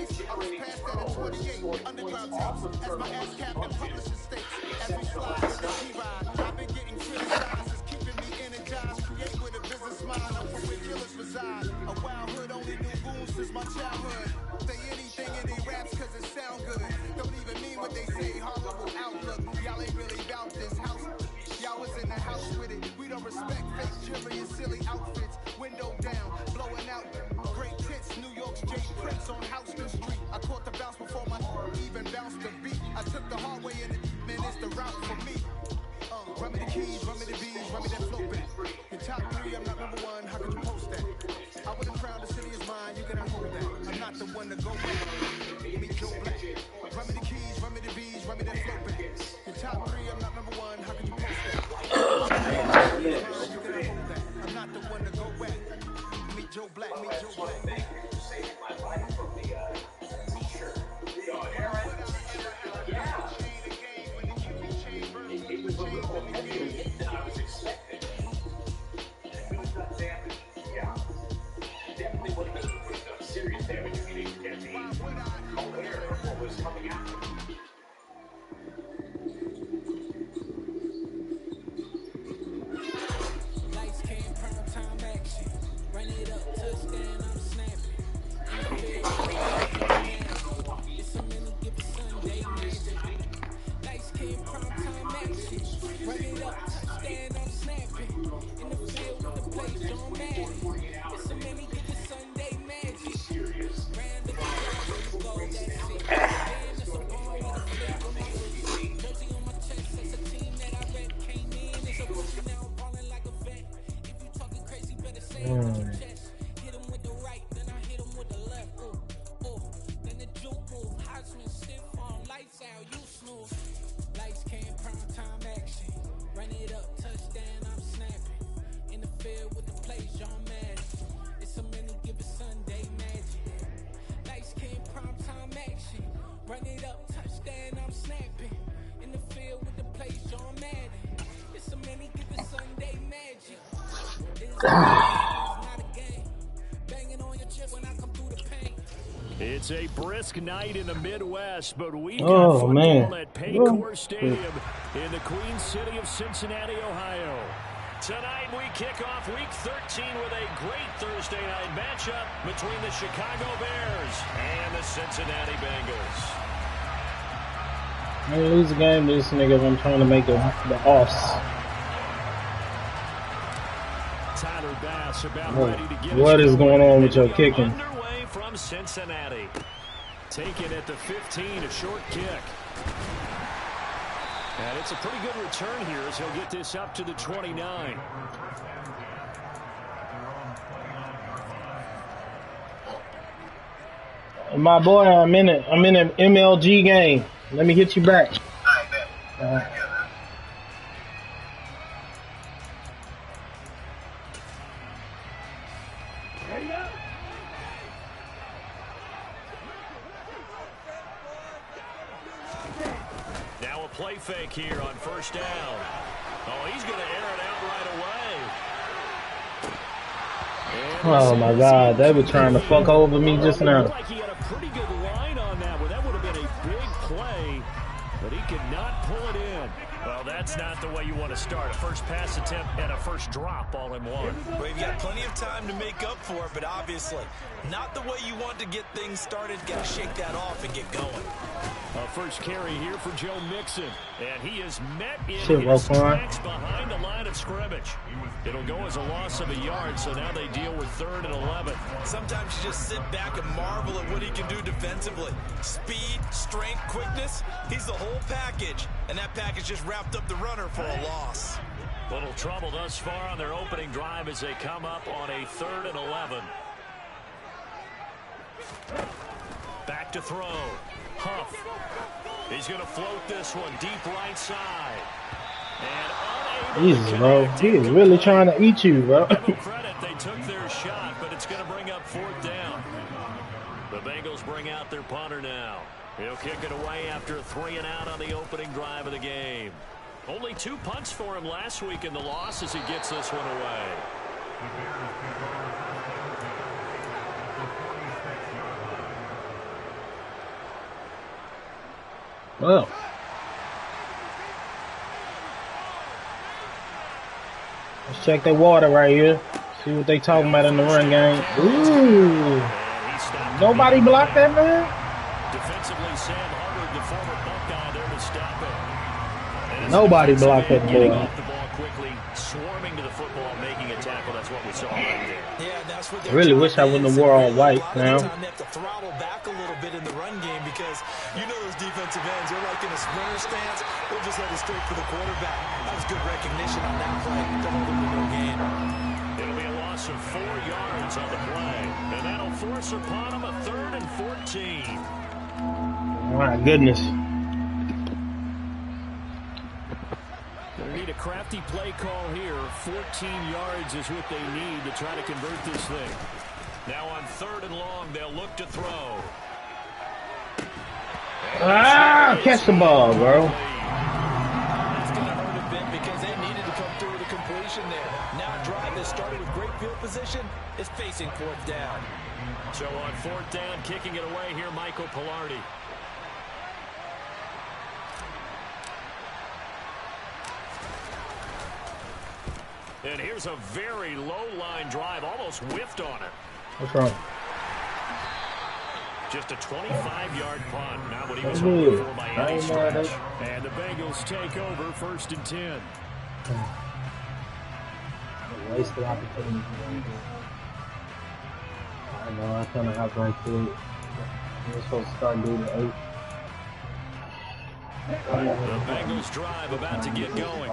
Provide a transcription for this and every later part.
face. I was past that at 28. Underground tapes as my ass cap and publishing states. As we slide in the G-Ride, I've been getting criticized. It's keeping me energized. Create with a business mind. I'm from where killers reside. A wild hood, only knew goons since my childhood. Say anything in they raps cause it sound good. Don't even mean what they say. Horrible outlook. Y'all ain't really about this house. Y'all was in the house with it. We don't respect fake jewelry and silly outfits. Window down, blowing out. Great tits, New York's J. Prince on Houston Street. I caught the bounce before my even bounced the beat. I took the hard way in it, man, it's the route for me. Run me the keys, run me the bees, run me that flow back. Your top three, I'm not number one, how could you post that? I wouldn't crown the city is mine, you cannot hold that. I'm not the one to go back. Me Joe Black. Run me the keys, run me the bees, run me that flow back. Your top three, I'm not number one, how could you post that? You cannot hold that. I'm not the one to go back. Me Joe Black, me Joe Black. Saving my life from the t-shirt. It was a little heavier than I was expecting. And it was not damage. Yeah. Definitely would have done serious damage if you didn't get the aware of what was coming after. Lights came, prime time action. Run it up, touchdown, I'm snapping. It's a minute, give it Sunday magic. Lights came, prime time action. Run it up, touchdown, I'm snapping. In the field with the play, John Madden. It's a minute, give it Sunday magic. Random, go, that's it. Man, it's a ball with a flip on my wrist. Jersey on my chest, that's a team that I rep. Came in, it's a rookie now, balling like a vet. If you talking crazy, better say it with your chest. Hit him with the right, then I hit him with the left. Then the juke move, Heisman, stiff arm, lights out, you snooze. Lights came, prime time action. Run it up, touchdown, I'm snapping. In the field with the plays, John Madden. It's a minute, give it Sunday magic. Lights came, prime time action. Run it up, touchdown, I'm snapping. In the field with the plays, John Madden. It's a minute, give it Sunday magic. It's not a game. Banging on your chest when I come through the paint. It's a brisk night in the Midwest, but we got football at Paycor Stadium in the Queen City of Cincinnati, Ohio. Tonight we kick off Week 13 with a great Thursday night matchup between the Chicago Bears and the Cincinnati Bengals. I'm gonna lose the game to this nigga if I'm trying to make the offs. Tyler Bass about ready to get what is going on with your kicking? Underway from Cincinnati. Taken at the 15, a short kick. And it's a pretty good return here as he'll get this up to the 29. My boy, I'm in an MLG game. Let me hit you back. Now a play fake here on first down. Oh, he's going to air it out right away. Oh my God, they were trying to fuck over me just now. Like he had a pretty good line on that one. That would have been a big play, but he could not pull it in. Well, that's not the way you want to start. A first pass attempt and a first drop all in one. Well, you've got plenty of time to make up for it, but obviously not the way you want to get things started. Got to shake that off and get going. A first carry here for Joe Mixon, and he is met in his tracks behind the line of scrimmage. It'll go as a loss of a yard, so now they deal with 3rd and 11. Sometimes you just sit back and marvel at what he can do defensively. Speed, strength, quickness, he's the whole package, and that package just wrapped up the runner for a loss. Little trouble thus far on their opening drive as they come up on a 3rd and 11. Back to throw. Huff. He's going to float this one deep right side. And Jesus, bro. He is really trying to eat you, bro. Give them credit. They took their shot, but it's going to bring up 4th down. The Bengals bring out their punter now. He'll kick it away after a 3 and out on the opening drive of the game. Only 2 punts for him last week in the loss as he gets this one away. Well. Let's check their water right here. See what they talking about in the run game. Ooh. Nobody blocked that, man? Defensively, Sam Hubbard, the former Buckeye, there to stop it. Nobody blocked that Getting ball. off the ball quickly, swarming to the football, making a tackle. That's what we saw right there. Yeah, that's what I really wish I wouldn't have wore all white now. They have to throttle back a little bit in the run game because you know those defensive ends, they're like in a sprinter stance. They'll just head it straight for the quarterback. That was good recognition on that play to hold them to no gain. It'll be a loss of 4 yards on the play, and that'll force upon them a 3rd and 14. My goodness. They need a crafty play call here. 14 yards is what they need to try to convert this thing. Now on 3rd and long, they'll look to throw. Catch the ball, bro. That's going to hurt a bit because they needed to come through with a completion there. Now a drive that started with great field position is facing 4th down. So on 4th down, kicking it away here, Michael Pilardi. And here's a very low-line drive, almost whiffed on it. What's wrong? Just a 25-yard punt, not what he was hoping for by any stretch. And the Bengals take over 1st and 10. Wasted opportunity. I know, I kind of have right to it. We're supposed to start doing the 8. The Bengals drive about to get going.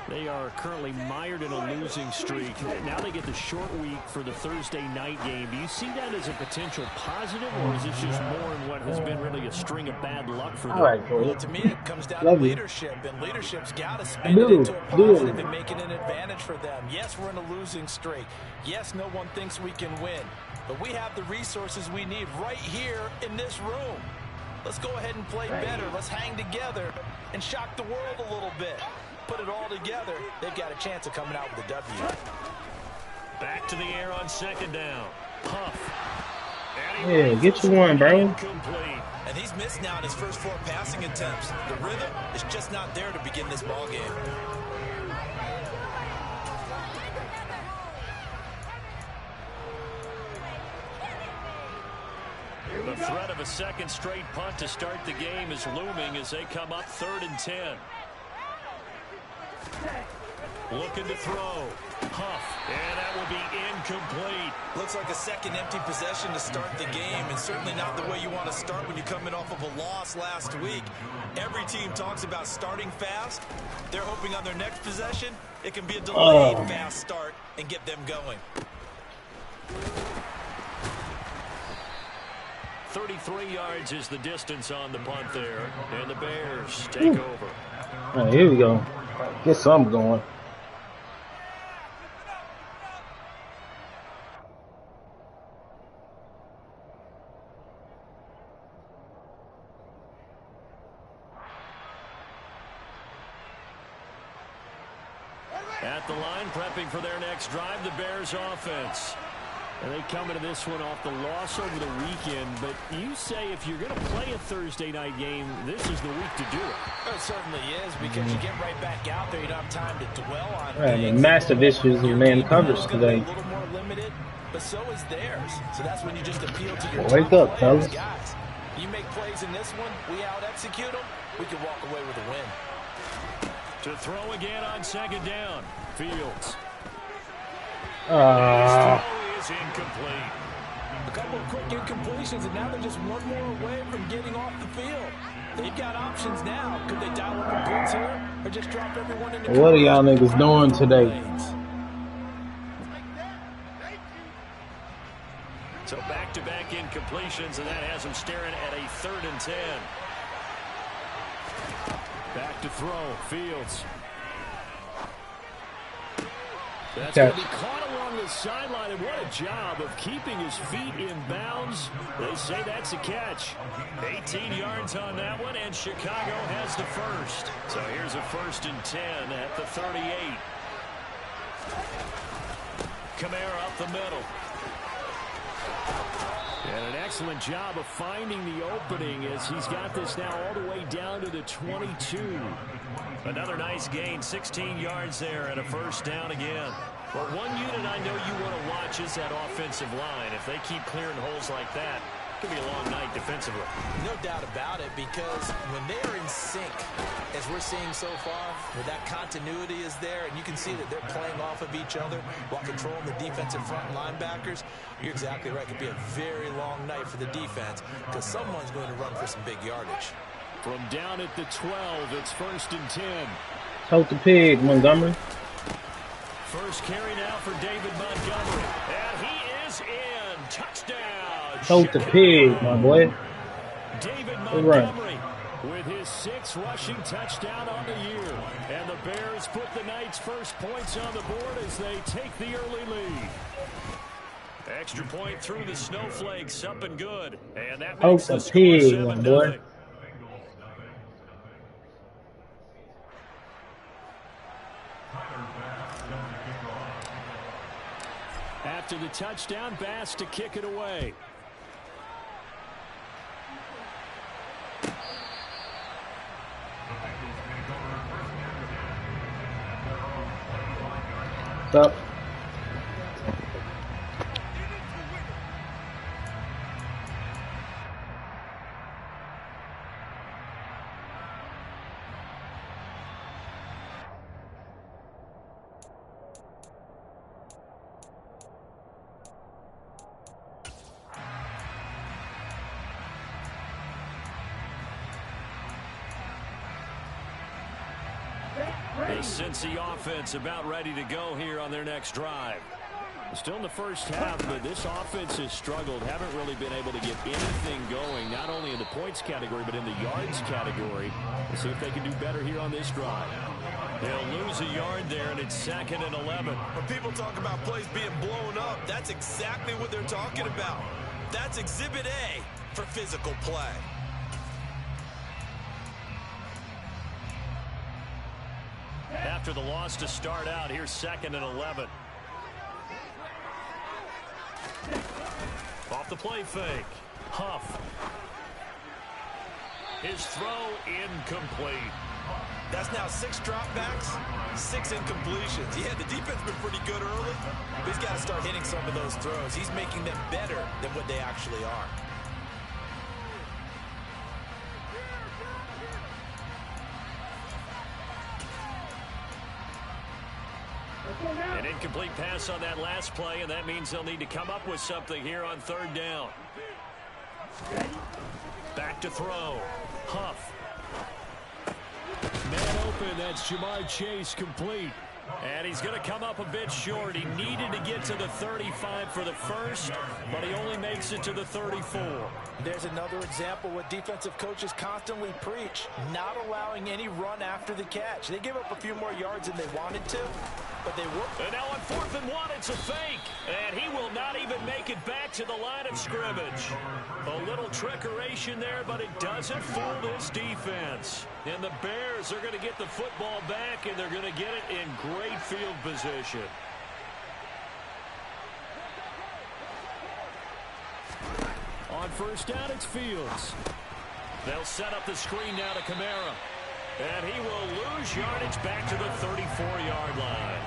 They are currently mired in a losing streak. Now they get the short week for the Thursday night game. Do you see that as a potential positive, or is this just more in what has been really a string of bad luck for them? All right, Well, to me, it comes down to leadership, and leadership's got to spin it into a positive and make it an advantage for them. Yes, we're in a losing streak. Yes, no one thinks we can win, but we have the resources we need right here in this room. Let's go ahead and play better. Let's hang together and shock the world a little bit. Put it all together, they've got a chance of coming out with a W. Back to the air on 2nd down. Puff. Yeah, get you one, bro. Incomplete. And he's missed now in his first 4 passing attempts. The rhythm is just not there to begin this ball game. The threat of a 2nd straight punt to start the game is looming as they come up 3rd and 10. Looking to throw. Huff. And that will be incomplete. Looks like a second empty possession to start the game, and certainly not the way you want to start when you're coming off of a loss last week. Every team talks about starting fast. They're hoping on their next possession, it can be a delayed fast start and get them going. 33 yards is the distance on the punt there, and the Bears take over. All right, here we go. Get something going. At the line, prepping for their next drive, the Bears offense. And they come into this one off the loss over the weekend, but you say if you're going to play a Thursday night game, this is the week to do it. It certainly is, because you get right back out there. You don't have time to dwell on things. Massive issues with man covers today. A little more limited, but so is theirs. So that's when you just appeal to your wake up, fellas. Guys, you make plays in this one, we out-execute them, we can walk away with a win. To throw again on 2nd down. Fields. Is incomplete. A couple of quick incompletions, and now they're just one more away from getting off the field. They've got options now. Could they dial up a blitz here, or just drop everyone in the What are y'all niggas doing today? So back-to-back incompletions, and that has them staring at a 3rd and 10. Back to throw. Fields. That's going to be caught along the sideline, and what a job of keeping his feet in bounds. They say that's a catch. 18 yards on that one, and Chicago has the first. So here's a 1st and 10 at the 38. Kamara up the middle. And an excellent job of finding the opening as he's got this now all the way down to the 22. Another nice gain, 16 yards there and a first down again. Well, one unit I know you want to watch is that offensive line. If they keep clearing holes like that, it could be a long night defensively. No doubt about it, because when they are in sync, as we're seeing so far, where that continuity is there, and you can see that they're playing off of each other while controlling the defensive front linebackers, you're exactly right. It could be a very long night for the defense because someone's going to run for some big yardage. From down at the 12, it's 1st and 10. Tote the pig, Montgomery. First carry now for David Montgomery. And he is in. Touchdown. Tote the pig, my boy. David Montgomery with his 6th rushing touchdown on the year. And the Bears put the Knights' first points on the board as they take the early lead. Extra point through the snowflakes, up and good. And that makes the score 7-0. After the touchdown, Bass to kick it away. What's up? The Cincy offense about ready to go here on their next drive. Still in the first half, but this offense has struggled. Haven't really been able to get anything going, not only in the points category, but in the yards category. We'll see if they can do better here on this drive. They'll lose a yard there, and it's 2nd and 11. When people talk about plays being blown up, that's exactly what they're talking about. That's Exhibit A for physical play. After the loss to start out, here's 2nd and 11. Off the play fake. Huff. His throw incomplete. That's now 6 dropbacks, 6 incompletions. Yeah, the defense been pretty good early, but he's got to start hitting some of those throws. He's making them better than what they actually are. An incomplete pass on that last play, and that means they'll need to come up with something here on 3rd down. Back to throw. Huff. Man open, that's Jamar Chase complete. And he's going to come up a bit short. He needed to get to the 35 for the first, but he only makes it to the 34. There's another example what defensive coaches constantly preach, not allowing any run after the catch. They give up a few more yards than they wanted to, but they work. And now on 4th and 1, it's a fake. And he will not even make it back to the line of scrimmage. A little trickeration there, but it doesn't fool this defense. And the Bears are going to get the football back, and they're going to get it in great field position. On 1st down, it's Fields. They'll set up the screen now to Kamara. And he will lose yardage back to the 34-yard line.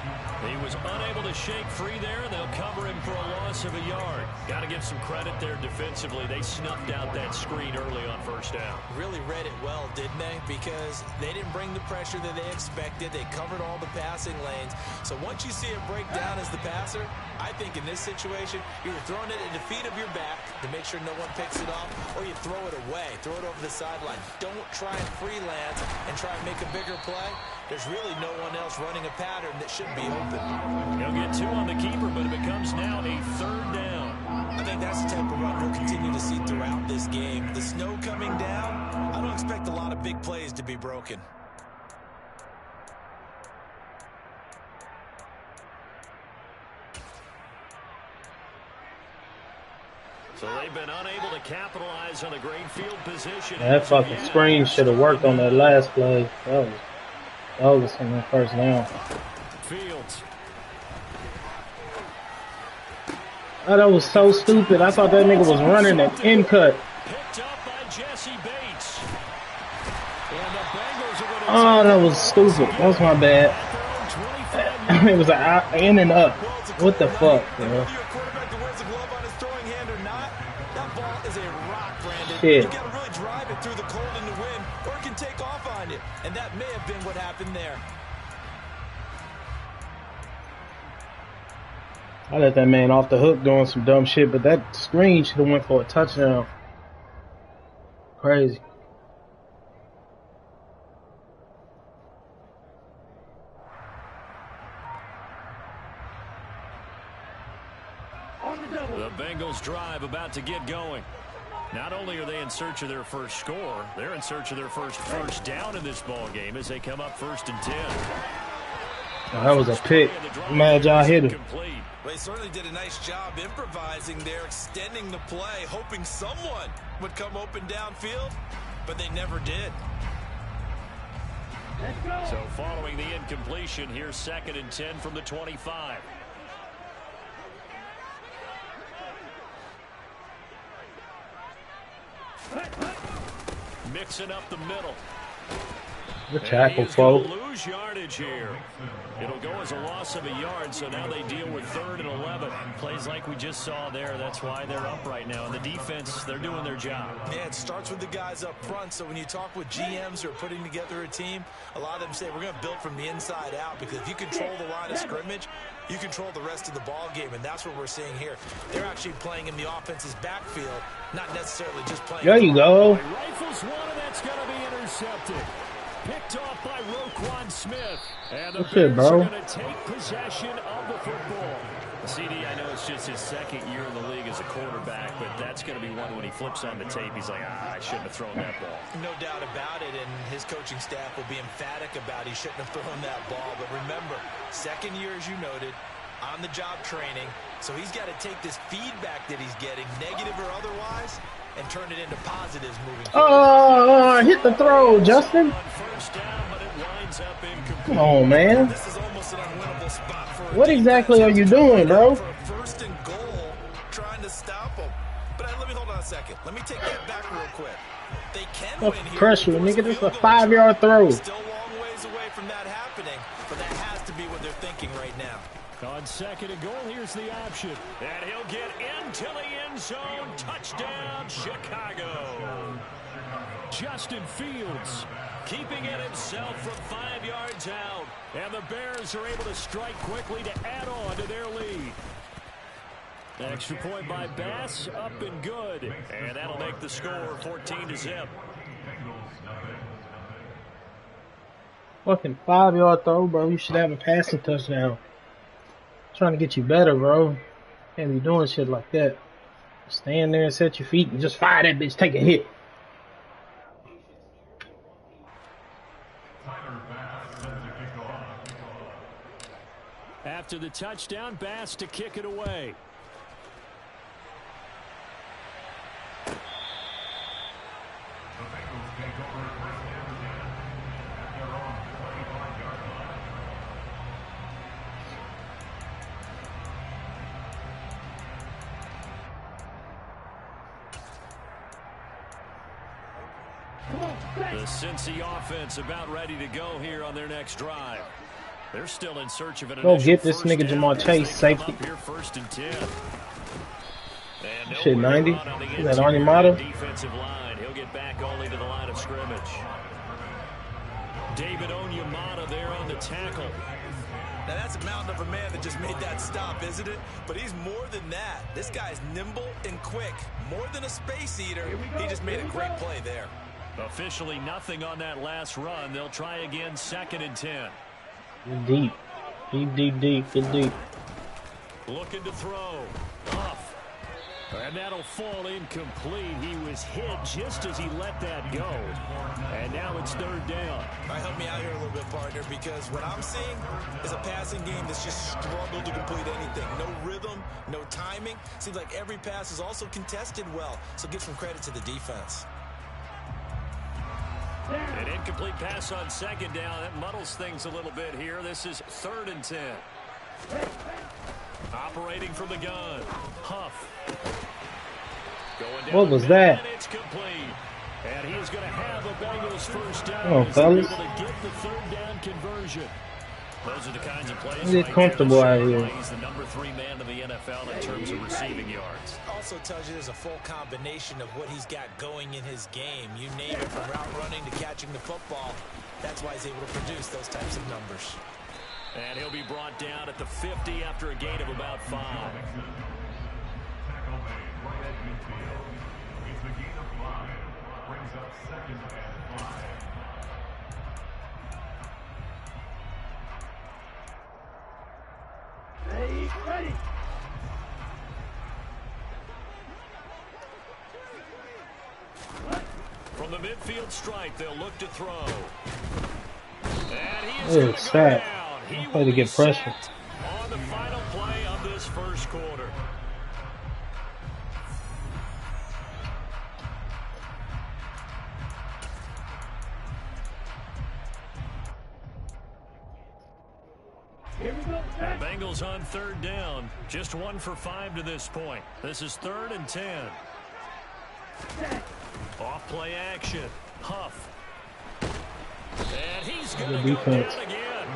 He was unable to shake free there, and they'll cover him for a loss of a yard. Got to give some credit there defensively. They snuffed out that screen early on 1st down. Really read it well, didn't they? Because they didn't bring the pressure that they expected. They covered all the passing lanes. So once you see it break down as the passer, I think in this situation, you're throwing it at the feet of your back to make sure no one picks it off, or you throw it away, throw it over the sideline. Don't try and freelance and try and make a bigger play. There's really no one else running a pattern that should be open. He'll get 2 on the keeper, but it becomes now a 3rd down. I think that's the type of run we'll continue to see throughout this game. The snow coming down, I don't expect a lot of big plays to be broken. So they've been unable to capitalize on a great field position. That fucking screen should have worked on that last play. That was on that 1st down. Fields. Oh, that was so stupid. I thought that nigga was running an in cut. Picked up by Jesse Bates. And the Bengals are going to Oh, that was stupid. That was my bad. It was an in and up. What the fuck, bro? Shit. You gotta really drive it through the cold and the wind, or it can take off on you. And that may have been what happened there. I let that man off the hook doing some dumb shit, but that screen should have went for a touchdown. Crazy. The Bengals drive about to get going. Not only are they in search of their first score, they're in search of their first down in this ball game as they come up 1st and 10. Oh, that was a pick. Mad y'all hit it. Well, they certainly did a nice job improvising there, extending the play, hoping someone would come open downfield, but they never did. So following the incompletion, here's 2nd and 10 from the 25. Mixing up the middle. Good tackle, folks. Lose yardage here. It'll go as a loss of a yard, so now they deal with 3rd and 11. Plays like we just saw there. That's why they're up right now. And the defense, they're doing their job. Yeah, it starts with the guys up front. So when you talk with GMs who are putting together a team, a lot of them say we're going to build from the inside out, because if you control the line of scrimmage, you control the rest of the ball game, and that's what we're seeing here. They're actually playing in the offense's backfield, not necessarily just playing. There you go. Rifles one, and that's going to be intercepted. Picked off by Roquan Smith. And the Bears are going to take possession of the football. CD, I know it's just his 2nd year in the league as a quarterback, but that's going to be one when he flips on the tape, he's like, I shouldn't have thrown that ball. No doubt about it, and his coaching staff will be emphatic about he shouldn't have thrown that ball. But remember, 2nd year, as you noted, on-the-job training, so he's got to take this feedback that he's getting, negative or otherwise, and turn it into positives moving forward. Oh, hit the throw, Justin. Come on, man. This is almost an unwinnable spot for what exactly are you doing, bro? 1st and goal, trying to stop him. But let me hold on a second. Let me take that back real quick. They can win here. Pressure, nigga. This is a 5-yard throw. Still a long ways away from that happening, but that has to be what they're thinking right now. On 2nd and goal, here's the option. And he'll get into the end zone. Touchdown, Chicago. Justin Fields keeping it himself from 5 yards out. And the Bears are able to strike quickly to add on to their lead. Extra point by Bass, up and good. And that'll make the score 14-0. Fucking 5-yard throw, bro. You should have a passing touchdown. Trying to get you better, bro. Can't be doing shit like that. Stand there and set your feet and just fire that bitch. Take a hit. After the touchdown, Bass to kick it away. The Cincy offense about ready to go here on their next drive. They're still in search of an go get this nigga Jamar Chase, safety. Here 1st and 10. And shit, 90. Is that Arnie Mata? Defensive line. He'll get back only to the line of scrimmage. David Onyemata there on the tackle. Now that's a mountain of a man that just made that stop, isn't it? But he's more than that. This guy's nimble and quick. More than a space eater. He just made a great play there. Officially nothing on that last run. They'll try again 2nd and 10. Deep. Get deep. Looking to throw. Off. And that'll fall incomplete. He was hit just as he let that go. And now it's 3rd down. All right, help me out here a little bit, partner, because what I'm seeing is a passing game that's just struggled to complete anything. No rhythm, no timing. Seems like every pass is also contested well. So give some credit to the defense. An incomplete pass on 2nd down. That muddles things a little bit here. This is 3rd and 10. Operating from the gun. Huff. Going down what was that? It's complete. And he's going to have a Bengals first down. Oh, fellas. Able to get the third down conversion. Those are the kinds of plays. Get comfortable out here. He's the number 3 man in the NFL in terms of receiving yards. Also tells you there's a full combination of what he's got going in his game. You name it, from route running to catching the football. That's why he's able to produce those types of numbers. And he'll be brought down at the 50 after a gain of about 5. Ready. From the midfield stripe, they'll look to throw. And he is going to go down. He play to get pressure. On the final play of this first quarter. The Bengals on third down. Just 1 for 5 to this point. This is 3rd and 10. Off play action. Huff. And he's going to go down again.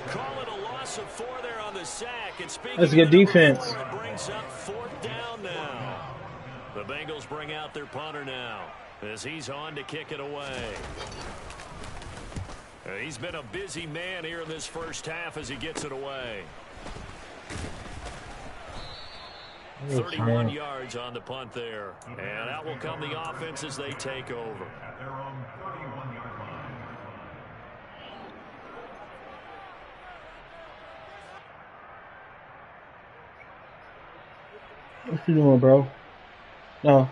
Call it a loss of 4 there on the sack. And speaking That's good defense. It brings up 4th down now. The Bengals bring out their punter now as he's on to kick it away. He's been a busy man here in this first half as he gets it away. 31 yards on the punt there. And out will come the offense as they take over. What you doing, bro? No.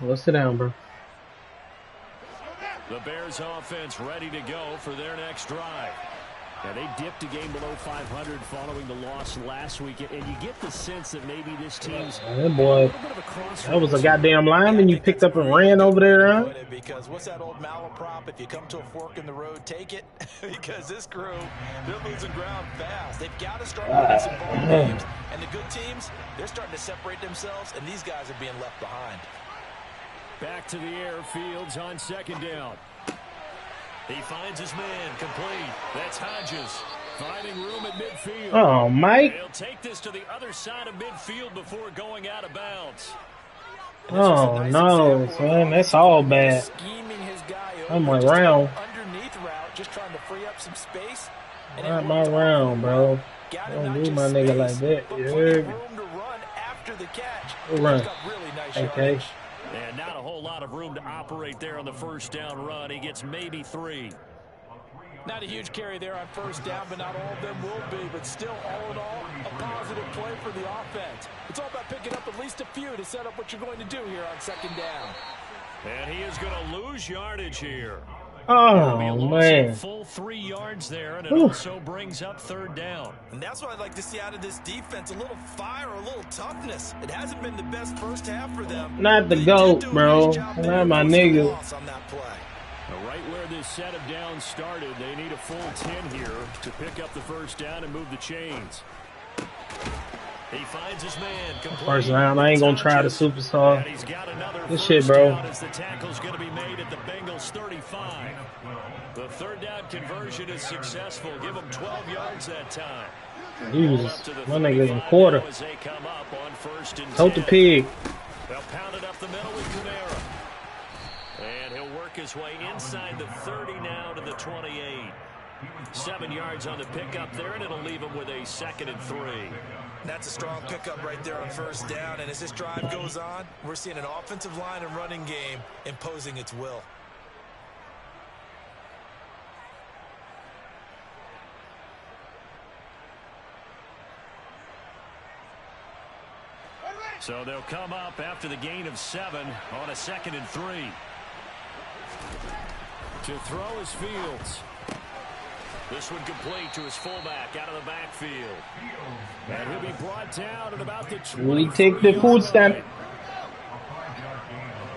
Let's sit down, bro. The Bears offense ready to go for their next drive. Yeah, they dipped a game below 500 following the loss last week, and you get the sense that maybe this team's that boy, that was a goddamn lineman you picked up and ran over there, huh? Because what's that old malaprop? If you come to a fork in the road, take it. Because this crew, they're losing ground fast. They've got to start winning some ball games. And the good teams, they're starting to separate themselves, and these guys are being left behind. Back to the air, Fields on 2nd down. He finds his man, complete. That's Hodges, finding room at midfield. Oh, Mike. He'll take this to the other side of midfield before going out of bounds. Oh, no, son. That's all bad. I'm my round. Underneath route, just trying to free up some space. Not my round, bro. Don't do my nigga like that. Yeah. We'll run. Okay. And not a whole lot of room to operate there on the first down run. He gets maybe 3. Not a huge carry there on first down, but not all of them will be. But still, all in all, a positive play for the offense. It's all about picking up at least a few to set up what you're going to do here on 2nd down. And he is going to lose yardage here. Oh, man. Full 3 yards there, and it also brings up 3rd down. And that's what I'd like to see out of this defense, a little fire, a little toughness. It hasn't been the best first half for them. Not the GOAT, bro. Not my nigga. Right where this set of downs started, they need a full 10 here to pick up the first down and move the chains. He finds his man. First round, I ain't gonna try the superstar. This shit, bro. As the tackle's going to be made at the Bengals 35. The 3rd down conversion is successful. Give them 12 yards that time. Jesus, my nigga in quarter. Tote the pig. They'll pound it up the middle with Kamara. And he'll work his way inside the 30 now to the 28. 7 yards on the pickup there, and it'll leave him with a 2nd and 3. That's a strong pickup right there on first down, and as this drive goes on, we're seeing an offensive line and running game imposing its will. So they'll come up after the gain of 7 on a 2nd and 3. To throw is Fields. This one complete to his fullback out of the backfield. And he'll be brought down at about the 20. Will he take the food stamp?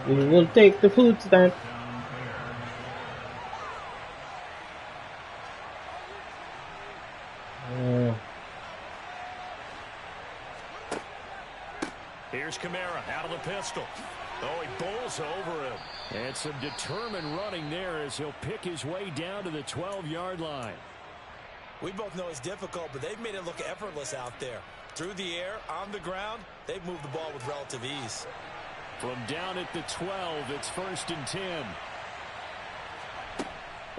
We will take the food stamp. Here's Kamara out of the pistol. Oh, he bowls over him. And some determined running there as he'll pick his way down to the 12-yard line. We both know it's difficult, but they've made it look effortless out there. Through the air, on the ground, they've moved the ball with relative ease. From down at the 12, it's 1st and 10.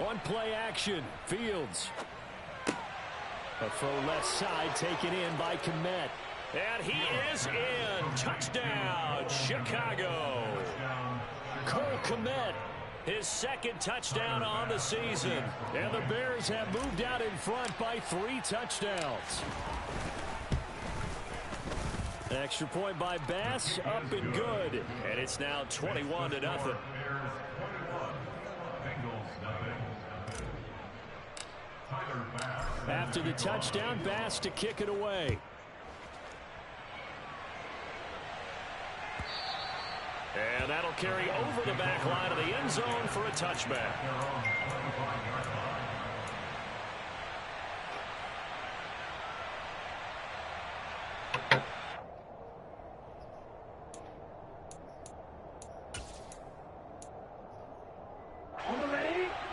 On play action, Fields. A throw left side taken in by Kmet. And he is in. Touchdown, Chicago. Cole Kmet, his 2nd touchdown on the season. And the Bears have moved out in front by 3 touchdowns. Extra point by Bass, up and good. And it's now 21-0. After the touchdown, Bass to kick it away. And that'll carry over the back line of the end zone for a touchback.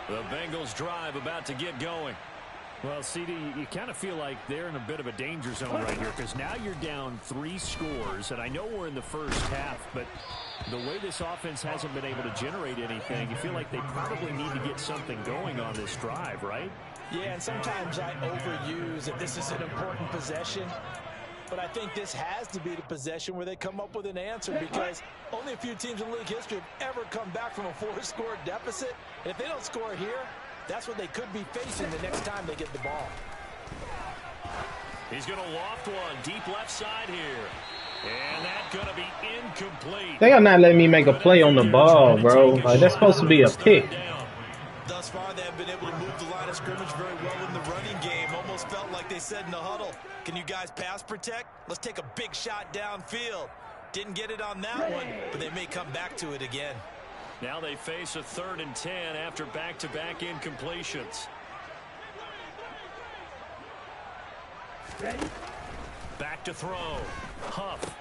The Bengals drive about to get going. Well, CD, you kind of feel like they're in a bit of a danger zone right here because now you're down 3 scores, and I know we're in the first half, but the way this offense hasn't been able to generate anything, you feel like they probably need to get something going on this drive, right? Yeah, and sometimes I overuse that this is an important possession, but I think this has to be the possession where they come up with an answer because only a few teams in league history have ever come back from a 4-score deficit. And if they don't score here, that's what they could be facing the next time they get the ball. He's going to loft one deep left side here. And that's going to be incomplete. They are not letting me make a play on the ball, bro. Like, that's supposed to be a pick. Thus far, they have been able to move the line of scrimmage very well in the running game. Almost felt like they said in the huddle, can you guys pass protect? Let's take a big shot downfield. Didn't get it on that one, but they may come back to it again. Now they face a 3rd and 10 after back-to-back incompletions. Back to throw. Huff.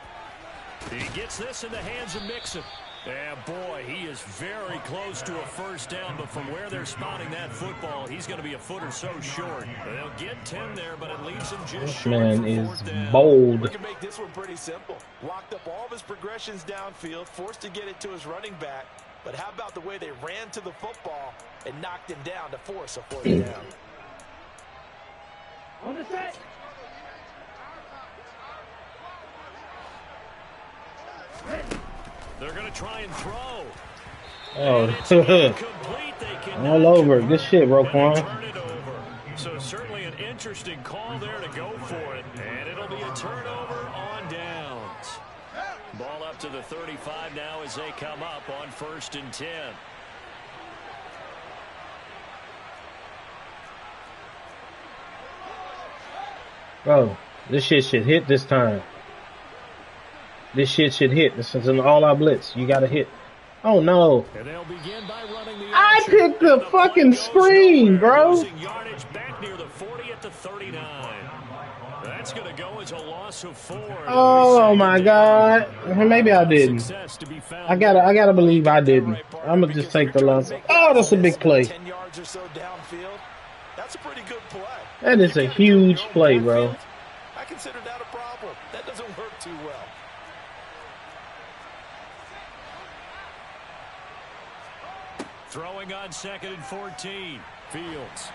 He gets this in the hands of Mixon. And boy, he is very close to a first down, but from where they're spotting that football, he's going to be a foot or so short. They'll get 10 there, but it leaves him just short. This man is bold. We can make this one pretty simple. Locked up all of his progressions downfield, forced to get it to his running back. But how about the way they ran to the football and knocked him down to force a 4th down? On the set. They're going to try and throw. Oh, all over. Good shit, Roquan. So certainly an interesting call there to go for it. And it'll be a turnover on downs. Ball up to the 35 now as they come up on 1st and 10. Bro, this shit should hit this time. This shit should hit. This is an all-out blitz. You gotta hit. Oh no. And they'll begin by running the I picked the fucking screen, bro. Yardage back near the 40 at the 39. That's going to go as a loss of 4. Oh my god. Maybe I didn't. I gotta believe I didn't. I'm gonna just take the loss. Oh, that's a big play. 10 yards or so downfield. That's a pretty good play. That is a huge play, bro. I consider that a problem. That doesn't work too well. Throwing on 2nd and 14. Fields.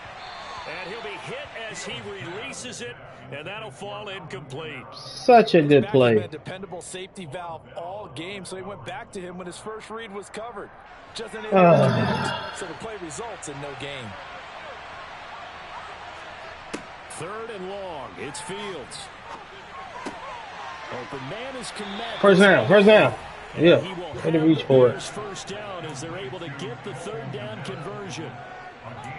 And he'll be hit as he releases it, and that'll fall incomplete. Such a good play. A dependable safety valve all game, so he went back to him when his first read was covered. Just an so the play results in no gain. 3rd and long. It's Fields. Open man is Kmet. First down. First down. Yeah. Had to reach for it. First down as they're able to get the 3rd down conversion.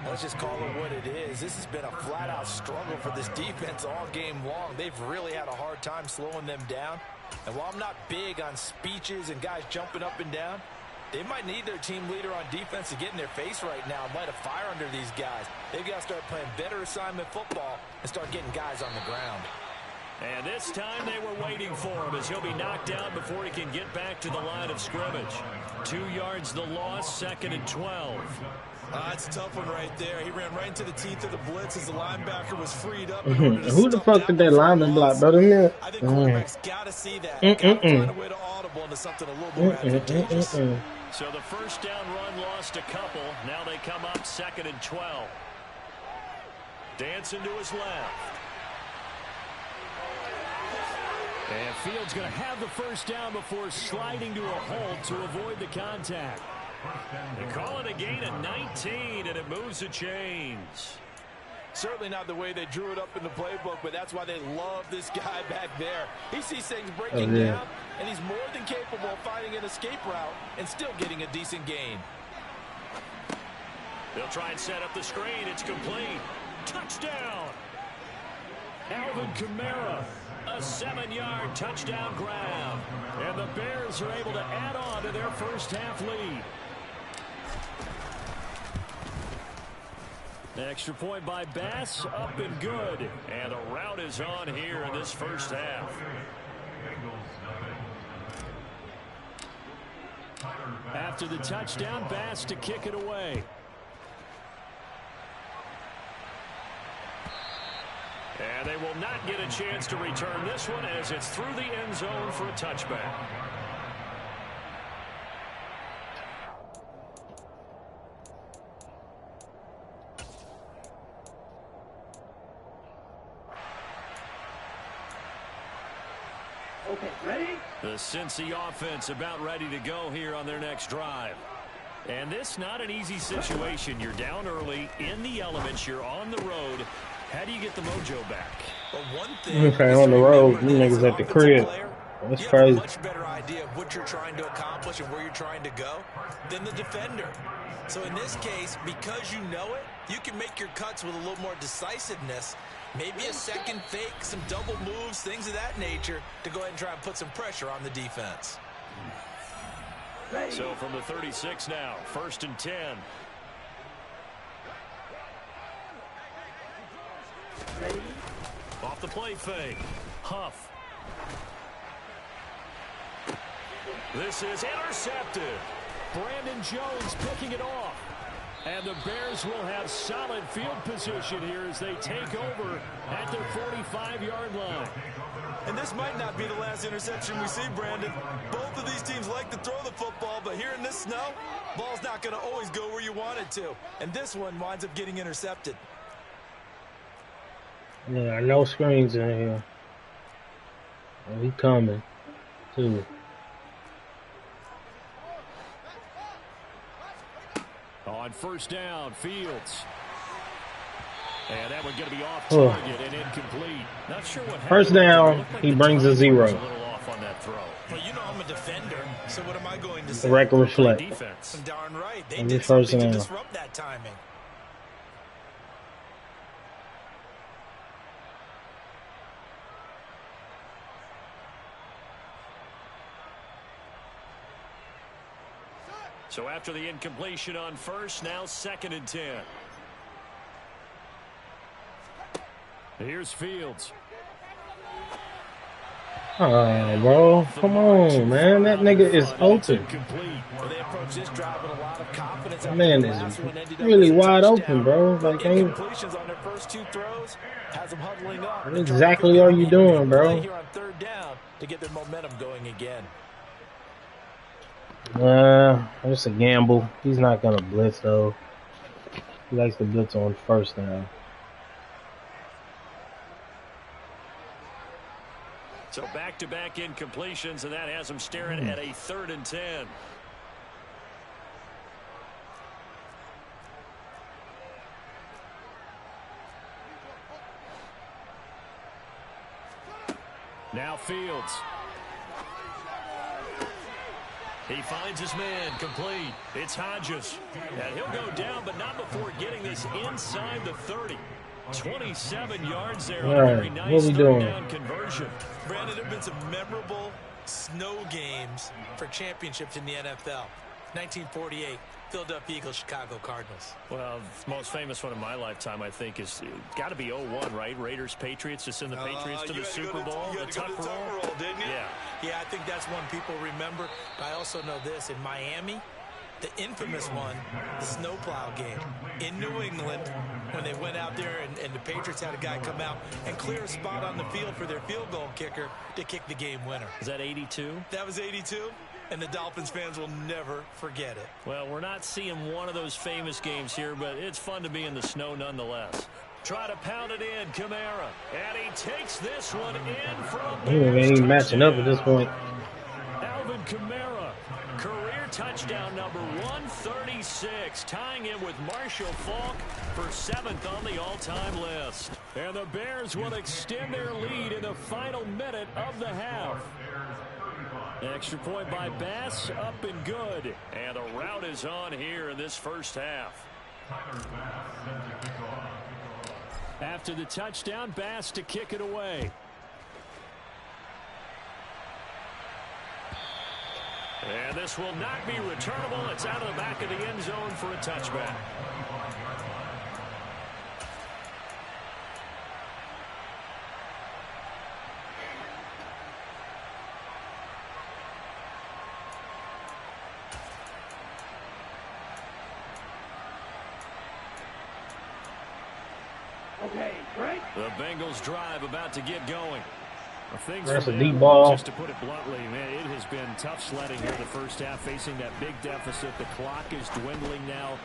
Let's just call it what it is. This has been a flat-out struggle for this defense all game long. They've really had a hard time slowing them down. And while I'm not big on speeches and guys jumping up and down, they might need their team leader on defense to get in their face right now and light a fire under these guys. They've got to start playing better assignment football and start getting guys on the ground. And this time they were waiting for him as he'll be knocked down before he can get back to the line of scrimmage. 2 yards the loss, 2nd and 12. That's a tough one right there. He ran right into the teeth of the blitz as the linebacker was freed up. Who the fuck did that lineman block, brother? I think quarterbacks got to see that. Got to find a way to audible into something a little more advantageous. So the first down run lost a couple. Now they come up 2nd and 12. Dancing to his left. And Fields going to have the first down before sliding to a halt to avoid the contact. They call it a gain of 19, and it moves the chains. Certainly not the way they drew it up in the playbook, but that's why they love this guy back there. He sees things breaking down, and he's more than capable of finding an escape route and still getting a decent gain. They'll try and set up the screen. It's complete. Touchdown! Alvin Kamara, a 7-yard touchdown grab. And the Bears are able to add on to their first half lead. Extra point by Bass, up and good. And a rout is on here in this first half. After the touchdown, Bass to kick it away. And they will not get a chance to return this one as it's through the end zone for a touchback. Okay, ready? The Cincy offense about ready to go here on their next drive. And this not an easy situation. You're down early, in the elements, you're on the road. How do you get the mojo back? But one thing on the road, you niggas at the crib. That's you crazy. have a much better idea of what you're trying to accomplish and where you're trying to go than the defender. So in this case, because you know it, you can make your cuts with a little more decisiveness. Maybe a second fake, some double moves, things of that nature to go ahead and try and put some pressure on the defense. So from the 36 now, 1st and 10. Ready? Off the play fake. Huff. This is intercepted. Brandon Jones picking it off. And the Bears will have solid field position here as they take over at their 45-yard line. And this might not be the last interception we see, Brandon. Both of these teams like to throw the football, but here in this snow, ball's not going to always go where you want it to. And this one winds up getting intercepted. Yeah, no screens in here. Oh, he coming, too. On 1st down, Fields. And that one going to be off target and incomplete. Not sure what happened. 1st down, he brings a 0. A little off on that throw. Well, you know I'm a defender, so what am I going to The say? record reflect. Defense. Darn right. They And did this 1st something to down. disrupt that timing. So after the incompletion on 1st, now 2nd and 10. Here's Fields. Oh, bro. Come on, man. That nigga is open. Well, they approach this drive with a lot of confidence. That man is really wide open, bro. Like, ain't... Incompletions on their first 2 throws has them huddling up. What exactly are you doing, bro? Here on 3rd down to get their momentum going again. It's a gamble. He's not gonna blitz though. He likes to blitz on 1st down. So back-to-back incompletions, and that has them staring at a 3rd and 10. Now Fields. He finds his man, complete. It's Hodges. And he'll go down, but not before getting this inside the 30. 27 yards there on a very nice third down conversion. Brandon, there have been some memorable snow games for championships in the NFL. 1948, Philadelphia Eagles, Chicago Cardinals. Well, the most famous one in my lifetime, I think, is got to be 0-1, right? Raiders, Patriots, to send the Patriots to the Super Bowl. You had to go to the tuck roll, didn't you? Yeah, I think that's one people remember. But I also know this. In Miami, the infamous one, the snowplow game in New England, when they went out there and the Patriots had a guy come out and clear a spot on the field for their field goal kicker to kick the game winner. Is that 82? That was 82, and the Dolphins fans will never forget it. Well, we're not seeing one of those famous games here, but it's fun to be in the snow nonetheless. Try to pound it in, Kamara, and he takes this one in for a Bears ain't matching up at this point. Alvin Kamara, career touchdown number 136, tying in with Marshall Faulk for 7th on the all-time list. And the Bears will extend their lead in the final minute of the half. Extra point by Bass, up and good. And the rout is on here in this first half. After the touchdown, Bass to kick it away. And this will not be returnable. It's out of the back of the end zone for a touchback. Okay, right. The Bengals drive about to get going. That's a deep ball. Just to put it bluntly, man, it has been tough sledding here the first half, facing that big deficit. The clock is dwindling now.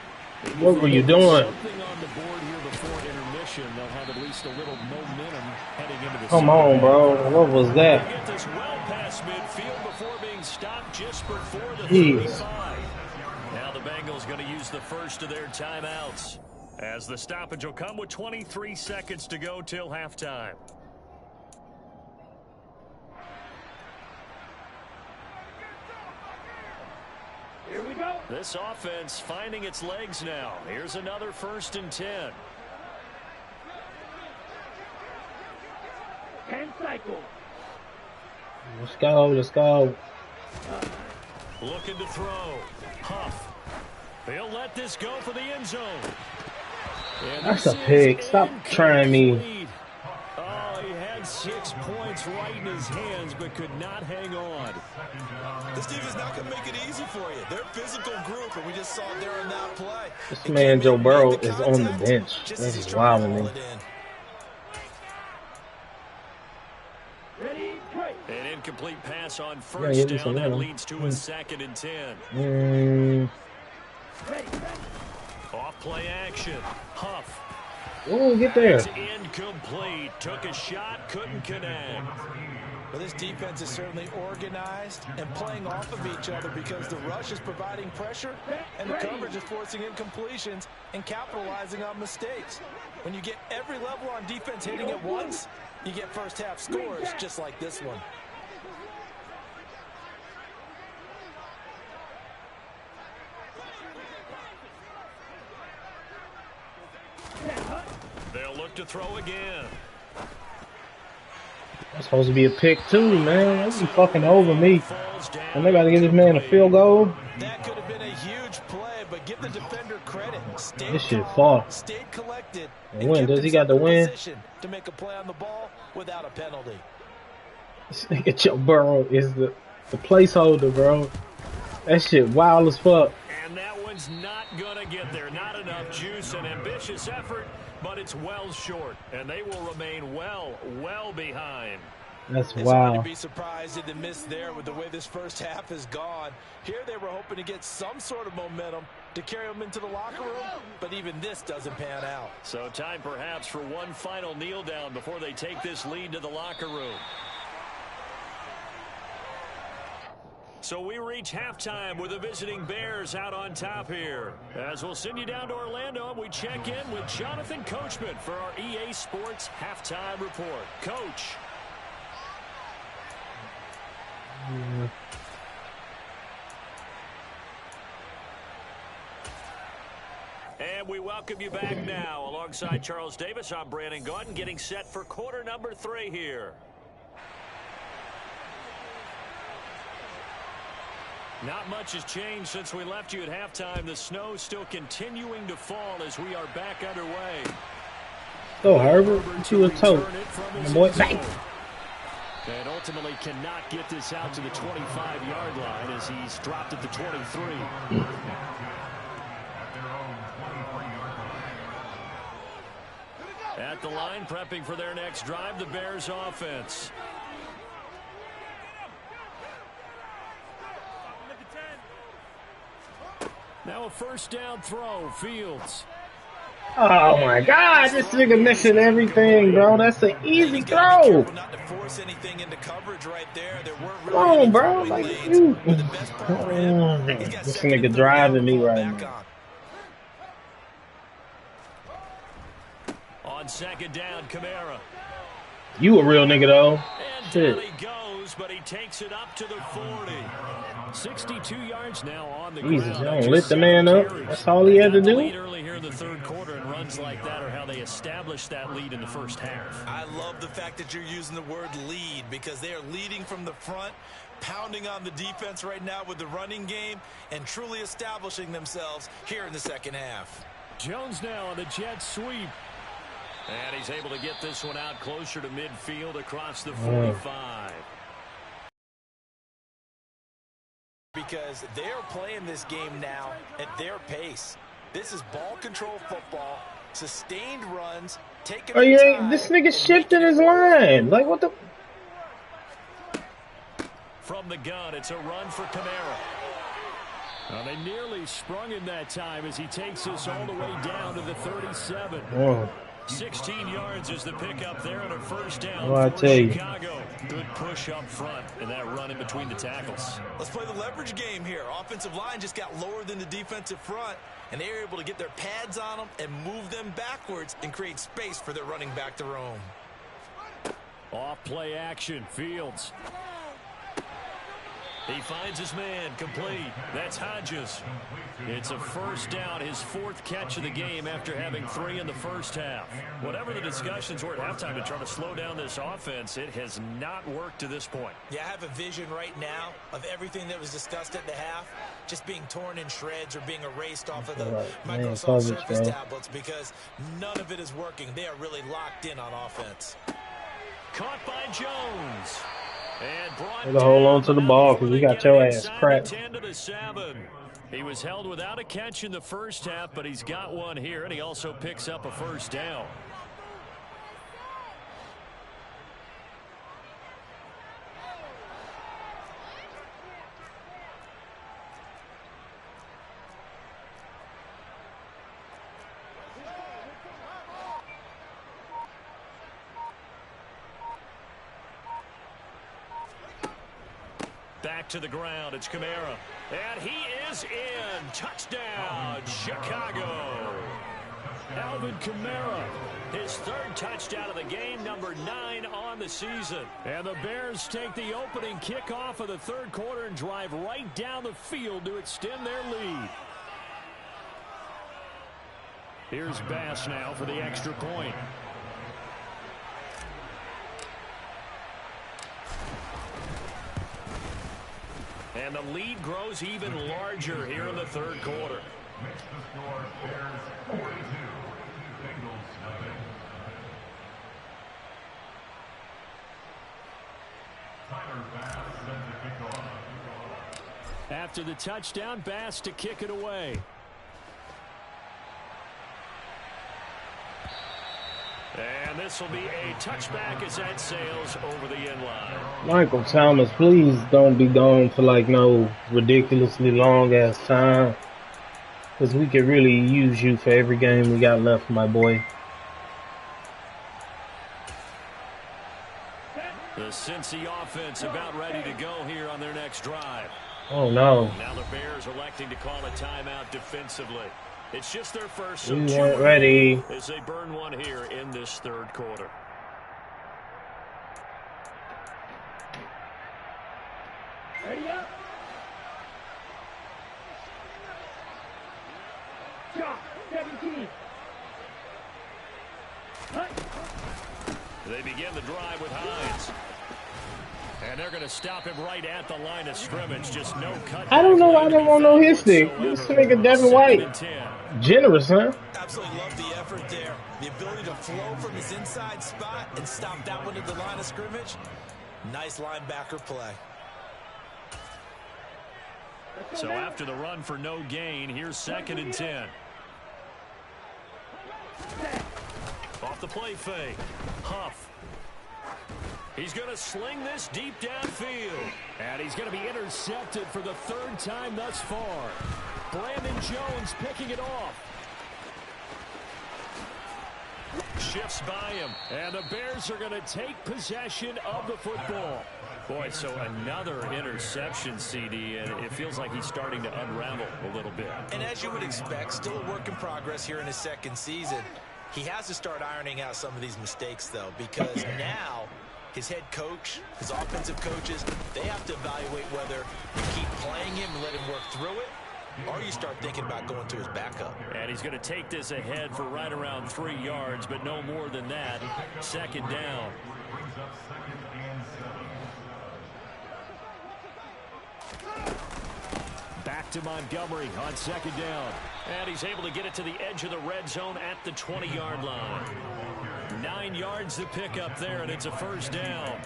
What were you doing? Something on the board here before intermission. They'll have at least a little momentum heading into the Come on, bro. What was that? Get this well past midfield before being stopped just before the Jeez. 35. Now the Bengals going to use the first of their timeouts, as the stoppage will come with 23 seconds to go till halftime. Here we go. This offense finding its legs now. Here's another 1st and 10. 10 cycle. Let's go. Let's go. Looking to throw. Huff. He'll let this go for the end zone. And That's a this is pick. Stop trying me. incomplete. Oh, he had 6 points right in his hands, but could not hang on. This team is not going to make it easy for you. They're a physical group, and we just saw it there on that play. This man, Joe Burrow, is on the bench. This is wild to me. Ready, play. An incomplete pass on Yeah, first this down. is That him. leads to a 2nd and 10. Ready. Off play action. Huff. Oh, get there. It's incomplete. Took a shot, couldn't connect. Well, this defense is certainly organized and playing off of each other because the rush is providing pressure and the coverage is forcing incompletions and capitalizing on mistakes. When you get every level on defense hitting at once, you get first half scores just like this one. They'll look to throw again. That's supposed to be a pick too, man. That's be fucking over me. And they got to give this man a field goal. That could have been a huge play, but give the defender credit. This shit far. Stayed collected. And win. Does he got the win? To make a play on the ball without a penalty. This nigga Joe Burrow is the placeholder, bro. That shit wild as fuck. And that one's not going to get there. Not enough juice. An ambitious effort, but it's well short. And they will remain well behind. That's It's hard to wild. be surprised at the miss there with the way this first half has gone. Here they were hoping to get some sort of momentum to carry them into the locker room, but even this doesn't pan out. So time perhaps for one final kneel down before they take this lead to the locker room. So we reach halftime with the visiting Bears out on top here. As we'll send you down to Orlando, and we check in with Jonathan Coachman for our EA Sports Halftime Report. Coach. And we welcome you back now. Alongside Charles Davis, I'm Brandon Gaudin, getting set for quarter number 3 here. Not much has changed since we left you at halftime. The snow still continuing to fall as we are back underway. Go, Herbert. You was told. Boy, bang. And ultimately cannot get this out to the 25-yard line as he's dropped at the 23. At the line, prepping for their next drive, the Bears offense. Now a first down throw, Fields. Oh my God, this nigga missing everything, bro. That's an easy throw. Not to force anything into coverage right there. Come on, bro. Like you. This nigga driving me right now. On second down, Kamara. You a real nigga though. And down he goes, but he takes it up to the 40. 62 yards now on the Jesus, ground. don't lit the man up. That's all he had to do. Early here in the third quarter, and runs like that are how they established that lead in the first half. I love the fact that you're using the word lead because they are leading from the front, pounding on the defense right now with the running game, and truly establishing themselves here in the second half. Jones now on the jet sweep. And he's able to get this one out closer to midfield across the 45. Because they're playing this game now at their pace. This is ball control football, sustained runs, taking oh, yeah, this nigga shifted his line. Like, what the? From the gun, it's a run for Kamara. Well, they nearly sprung him that time as he takes us all the way down to the 37. Oh. 16 yards is the pickup there on a first down for Chicago. Good push up front and that run in between the tackles. Let's play the leverage game here. Offensive line just got lower than the defensive front, and they were able to get their pads on them and move them backwards and create space for their running back to roam. Off play action, Fields. He finds his man, complete. That's Hodges. It's a first down, his fourth catch of the game after having 3 in the first half. Whatever the discussions were at halftime to try to slow down this offense, it has not worked to this point. Yeah, I have a vision right now of everything that was discussed at the half just being torn in shreds or being erased off of the Microsoft Surface tablets because none of it is working. They are really locked in on offense. Caught by Jones. Better hold on to the ball because we got your ass cracked. 10 to the 7. He was held without a catch in the first half, but he's got one here, and he also picks up a first down. Back to the ground, it's Kamara. And he is in. Touchdown, Chicago. Alvin Kamara, his third touchdown of the game, number 9 on the season. And the Bears take the opening kickoff of the third quarter and drive right down the field to extend their lead. Here's Bass now for the extra point. And the lead grows even larger here in the third quarter. After the touchdown, Bass to kick it away. And this will be a touchback as that sails over the inline. Michael Thomas, please don't be gone for like no ridiculously long ass time. Because we could really use you for every game we got left, my boy. The Cincy offense about ready to go here on their next drive. Oh no. Now the Bears electing to call a timeout defensively. It's just their first, so we weren't ready. As they burn one here in this third quarter. Ready up. Shot 17. They begin the drive with Hines. And they're going to stop him right at the line of scrimmage. Just no cut. I don't know why I don't want no hit stick. This nigga Devin White. Generous, huh? Absolutely love the effort there. The ability to flow from his inside spot and stop that one at the line of scrimmage. Nice linebacker play. So after the run for no gain, here's 2nd and 10. Off the play fake. Huff. He's going to sling this deep downfield. And he's going to be intercepted for the 3rd time thus far. Brandon Jones picking it off. Shifts by him. And the Bears are going to take possession of the football. Boy, so another interception, CD, and it feels like he's starting to unravel a little bit. And as you would expect, still a work in progress here in his 2nd season. He has to start ironing out some of these mistakes, though, because now his head coach, his offensive coaches, they have to evaluate whether you keep playing him and let him work through it, or you start thinking about going to his backup. And he's going to take this ahead for right around 3 yards, but no more than that. 2nd down. Back to Montgomery on 2nd down. And he's able to get it to the edge of the red zone at the 20-yard line. 9 yards to pick up there, and it's a 1st down.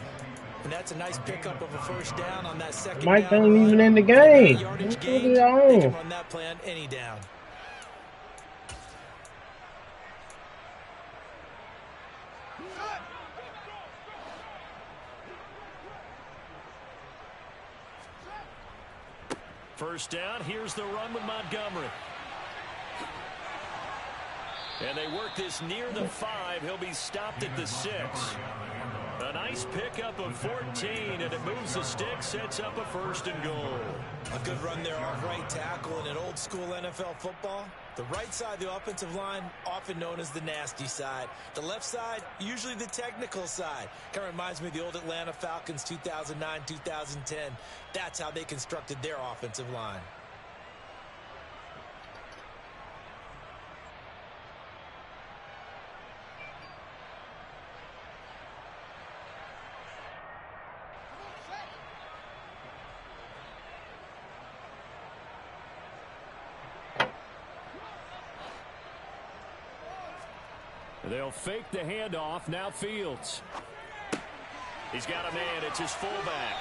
And that's a nice pickup of a 1st down on that 2nd Mike down. ain't even in the game. Yardage gain, they can run that play on any down. First down, here's the run with Montgomery. And they work this near the 5. He'll be stopped at the 6. A nice pickup of 14, and it moves the stick, sets up a 1st and goal. A good run there off right tackle in an old school NFL football. The right side of the offensive line, often known as the nasty side. The left side, usually the technical side. Kind of reminds me of the old Atlanta Falcons 2009, 2010. That's how they constructed their offensive line. They'll fake the handoff. Now Fields. He's got a man. It's his fullback.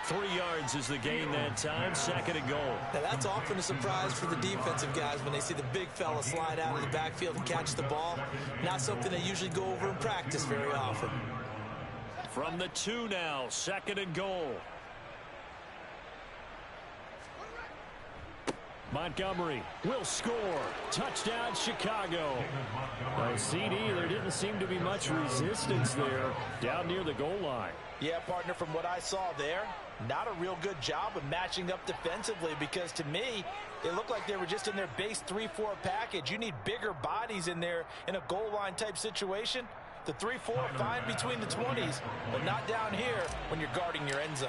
3 yards is the gain that time. 2nd and goal. Now that's often a surprise for the defensive guys when they see the big fella slide out of the backfield and catch the ball. Not something they usually go over in practice very often. From the 2 now. 2nd and goal. Montgomery will score. Touchdown, Chicago. CD, there didn't seem to be much resistance there down near the goal line. Yeah, partner, from what I saw there, not a real good job of matching up defensively, because to me, it looked like they were just in their base 3-4 package. You need bigger bodies in there in a goal line type situation. The 3-4 fine between the 20s, but not down here when you're guarding your end zone.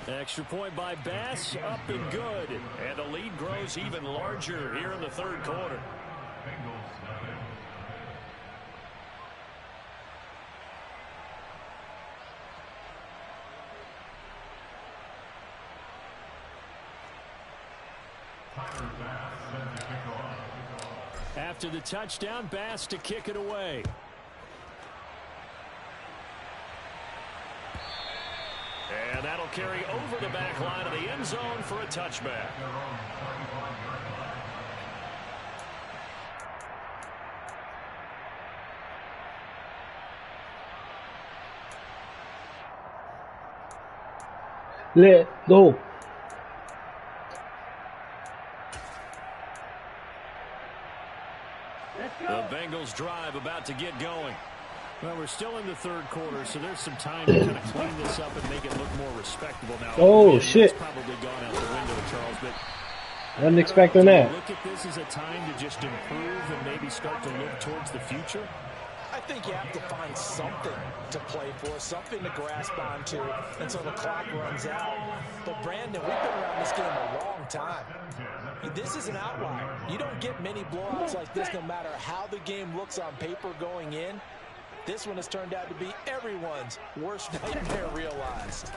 Extra point by Bass, up and good. And the lead grows even larger here in the 3rd quarter. After the touchdown, Bass to kick it away. And that'll carry over the back line of the end zone for a touchback. Let go. The Bengals drive about to get going. Well, we're still in the 3rd quarter, so there's some time to kind of clean this up and make it look more respectable now. Oh, shit. It's probably gone out the window, Charles, but Wasn't expecting that. Look at this as a time to just improve and maybe start to look towards the future. I think you have to find something to play for, something to grasp onto until the clock runs out. But Brandon, we've been around this game a long time. This is an outlier. You don't get many blowouts like this no matter how the game looks on paper going in. This one has turned out to be everyone's worst nightmare realized.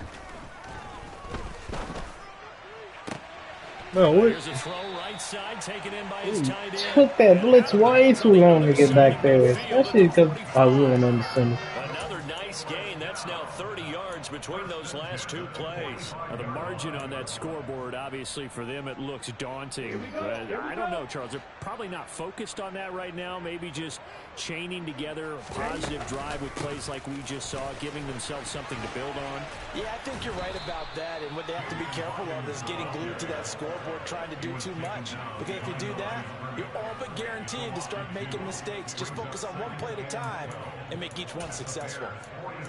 Bro, what? Here's a throw right side, taken in by his tight end. Took that blitz way too long to get back there, especially because I wouldn't understand. Another nice gain. That's now 30 yards between those last two plays. Now, the margin on that scoreboard, obviously, for them, it looks daunting. But I don't know, Charles. They're probably not focused on that right now. Maybe just chaining together a positive drive with plays like we just saw, giving themselves something to build on. Yeah, I think you're right about that. And what they have to be careful of is getting glued to that scoreboard, trying to do too much. Because if you do that, you're all but guaranteed to start making mistakes. Just focus on one play at a time and make each one successful.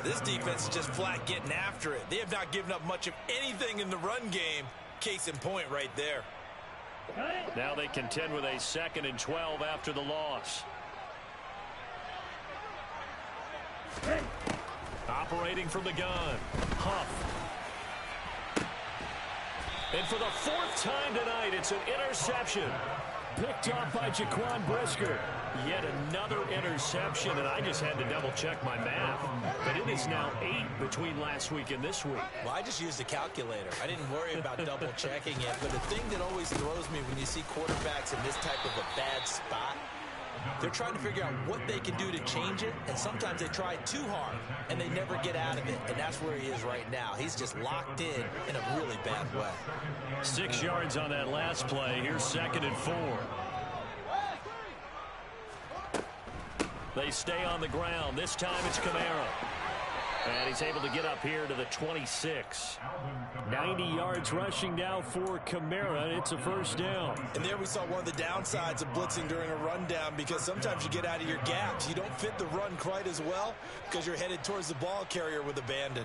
This defense is just flat getting after it. They have not given up much of anything in the run game. Case in point right there. Now they contend with a 2nd and 12 after the loss. Operating from the gun. Huff. And for the 4th time tonight, it's an interception. Picked off by Jaquan Brisker. Yet another interception, and I just had to double-check my math. But it is now 8 between last week and this week. Well, I just used a calculator. I didn't worry about double-checking it. But the thing that always throws me when you see quarterbacks in this type of a bad spot, they're trying to figure out what they can do to change it, and sometimes they try too hard, and they never get out of it, and that's where he is right now. He's just locked in a really bad way. 6 yards on that last play. Here's 2nd and 4. They stay on the ground. This time it's Kamara. And he's able to get up here to the 26. 90 yards rushing now for Kamara. It's a first down. And there we saw one of the downsides of blitzing during a rundown, because sometimes you get out of your gaps. You don't fit the run quite as well because you're headed towards the ball carrier with abandon.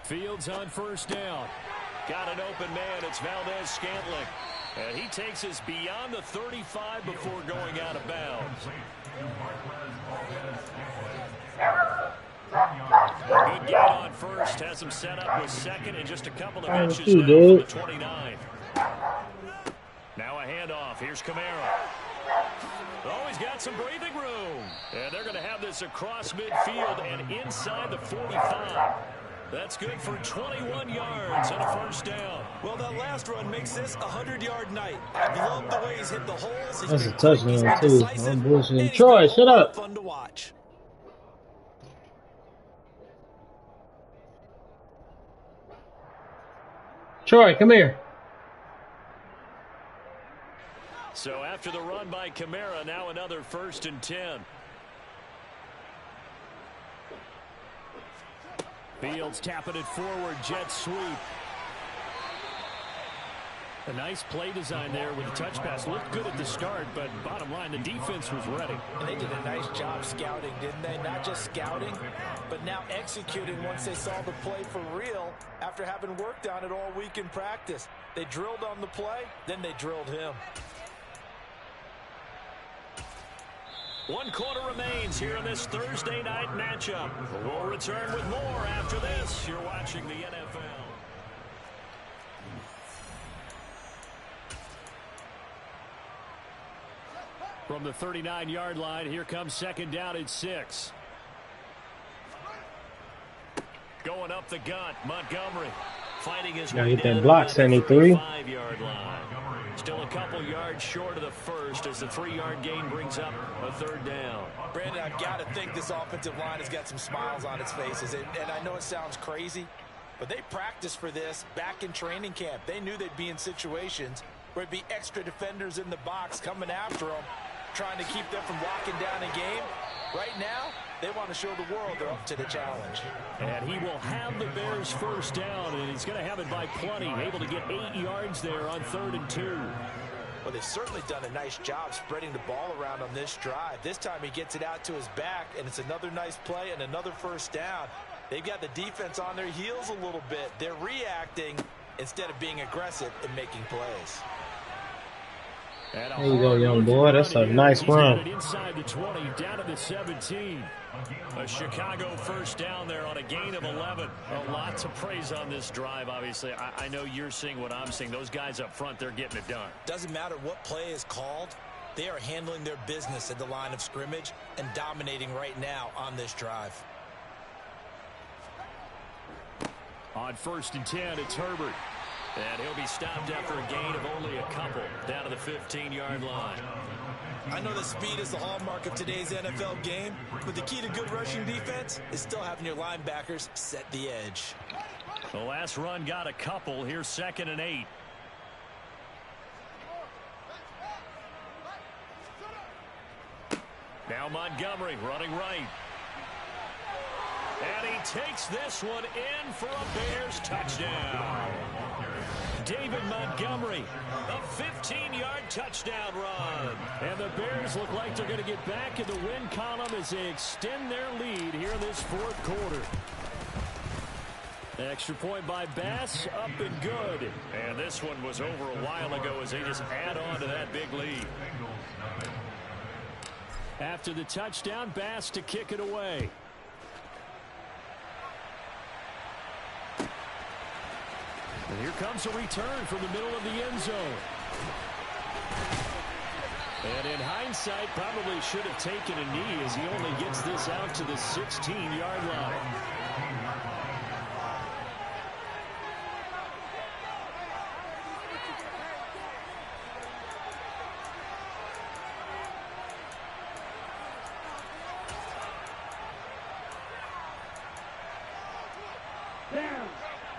Fields on first down. Got an open man. It's Valdez-Scantling. And he takes us beyond the 35 before going out of bounds. A good gain on first. Has him set up with 2nd and just a couple of inches now from the 29. Now a handoff. Here's Kamara. Oh, he's got some breathing room. And they're going to have this across midfield and inside the 45. That's good for 21 yards and a first down. Well, that last run makes this a 100-yard night. I love the way he's hit the holes. That's a touchdown, too. I'm bullshitting. Troy, shut up. Fun to watch. Troy, come here. So after the run by Kamara, now another 1st and 10. Fields tapping it forward, jet sweep. A nice play design there with the touch pass. Looked good at the start, but bottom line, the defense was ready. And they did a nice job scouting, didn't they? Not just scouting, but now executing once they saw the play for real after having worked on it all week in practice. They drilled on the play, then they drilled him. 1 quarter remains here in this Thursday night matchup. We'll return with more after this. You're watching the NFL. From the 39-yard line, here comes 2nd down at 6. Going up the gut, Montgomery fighting his way Get that down block, to the 73. 35-yard line. Still a couple yards short of the first as the 3-yard gain brings up a 3rd down. Brandon, I've got to think this offensive line has got some smiles on its faces. And I know it sounds crazy, but they practiced for this back in training camp. They knew they'd be in situations where it'd be extra defenders in the box coming after them, trying to keep them from locking down a game. Right now, they want to show the world they're up to the challenge. And he will have the Bears' first down, and he's going to have it by plenty. Able to get 8 yards there on 3rd and 2. Well, they've certainly done a nice job spreading the ball around on this drive. This time he gets it out to his back, and it's another nice play and another first down. They've got the defense on their heels a little bit. They're reacting instead of being aggressive and making plays. There you go, young boy. That's a nice run. Inside the 20, down to the 17. A Chicago first down there on a gain of 11. Well, lots of praise on this drive, obviously. I know you're seeing what I'm seeing. Those guys up front, they're getting it done. Doesn't matter what play is called. They are handling their business at the line of scrimmage and dominating right now on this drive. On 1st and 10, it's Herbert. And he'll be stopped after a gain of only a couple down to the 15-yard line. I know that speed is the hallmark of today's NFL game, but the key to good rushing defense is still having your linebackers set the edge. The last run got a couple. Here's 2nd and 8. Now Montgomery running right. And he takes this one in for a Bears touchdown. David Montgomery, a 15-yard touchdown run. And the Bears look like they're going to get back in the win column as they extend their lead here in this 4th quarter. Extra point by Bass, up and good. And this one was over a while ago as they just add on to that big lead. After the touchdown, Bass to kick it away. And here comes a return from the middle of the end zone. And in hindsight, probably should have taken a knee as he only gets this out to the 16-yard line.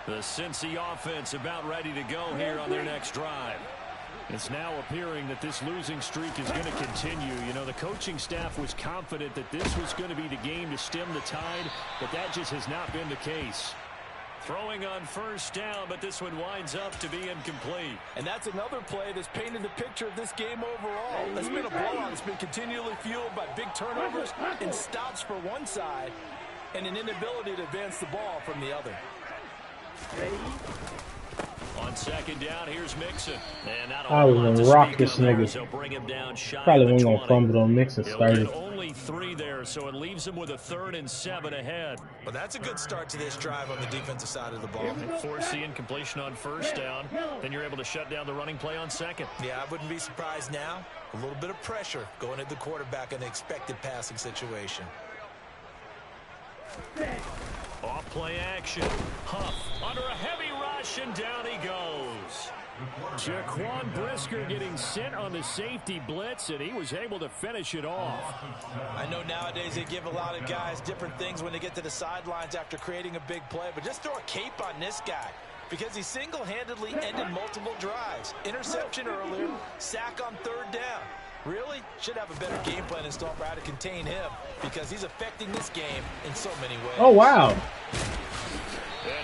The Cincy offense about ready to go here on their next drive. It's now appearing that this losing streak is going to continue. You know, the coaching staff was confident that this was going to be the game to stem the tide, but that just has not been the case. Throwing on 1st down, but this one winds up to be incomplete. And that's another play that's painted the picture of this game overall. It's been a blowout. It's been continually fueled by big turnovers and stops for one side and an inability to advance the ball from the other. On 2nd down, here's Mixon. And I was going to rock this nigga. So bring him down shy Probably of the wasn't going 20. to fumble on Mixon started. Only 3 there, so it leaves him with a 3rd and 7 ahead. Well, that's a good start to this drive on the defensive side of the ball. Force the incompletion on 1st down. Then you're able to shut down the running play on 2nd. Yeah, I wouldn't be surprised now. A little bit of pressure going at the quarterback in an expected passing situation. Off play action. Huff under a heavy rush, and down he goes. Jaquan Brisker getting sent on the safety blitz, and he was able to finish it off. I know nowadays they give a lot of guys different things when they get to the sidelines after creating a big play, but just throw a cape on this guy because he single-handedly ended multiple drives. Interception earlier, sack on 3rd down. Really should have a better game plan installed for how to contain him because he's affecting this game in so many ways. Oh, wow. And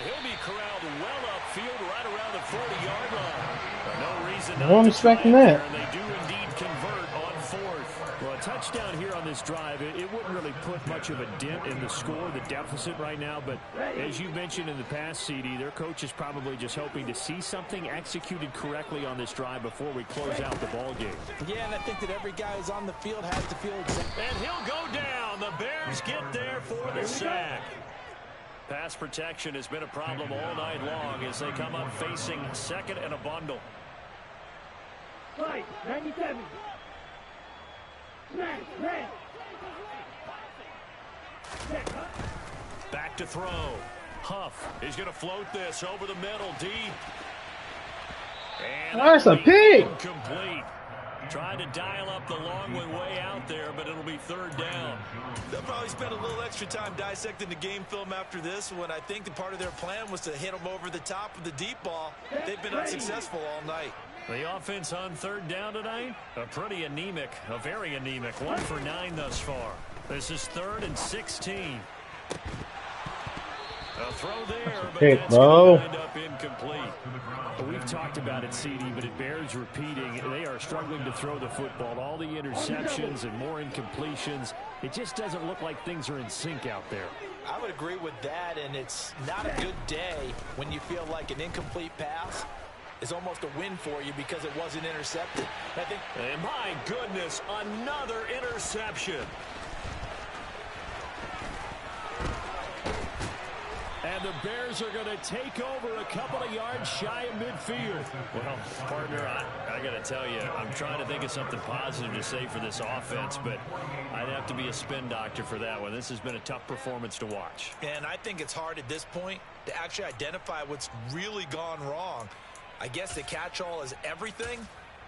he'll be corralled well upfield right around the 40-yard line. No reason not I wasn't to expecting try it that. there, and they do indeed convert on 4th. Well, a touchdown here on this drive, it wouldn't really put much of a dent in the score, the deficit right now. But as you mentioned in the past, CD, their coach is probably just hoping to see something executed correctly on this drive before we close out the ball game. Yeah, and I think that every guy who's on the field has to feel exactly. And he'll go down. The Bears get there for the sack. Pass protection has been a problem all night long as they come up facing 2nd and a bundle. 97. Back to throw. Huff is going to float this over the middle, deep. And That's a pig. Incomplete. Tried to dial up the long one way out there, but it'll be 3rd down. They'll probably spend a little extra time dissecting the game film after this when I think the part of their plan was to hit them over the top with the deep ball. They've been unsuccessful all night. The offense on 3rd down tonight, a pretty anemic, a very anemic. 1 for 9 thus far. This is 3rd and 16. A throw there, but Pick, that's bro. going to end up incomplete. We've talked about it, CD, but it bears repeating. They are struggling to throw the football. All the interceptions and more incompletions. It just doesn't look like things are in sync out there. I would agree with that, and it's not a good day when you feel like an incomplete pass is almost a win for you because it wasn't intercepted. I think. And my goodness, another interception. And the Bears are going to take over a couple of yards shy of midfield. Well, partner, I got to tell you, I'm trying to think of something positive to say for this offense, but I'd have to be a spin doctor for that one. This has been a tough performance to watch. And I think it's hard at this point to actually identify what's really gone wrong. I guess the catch-all is everything.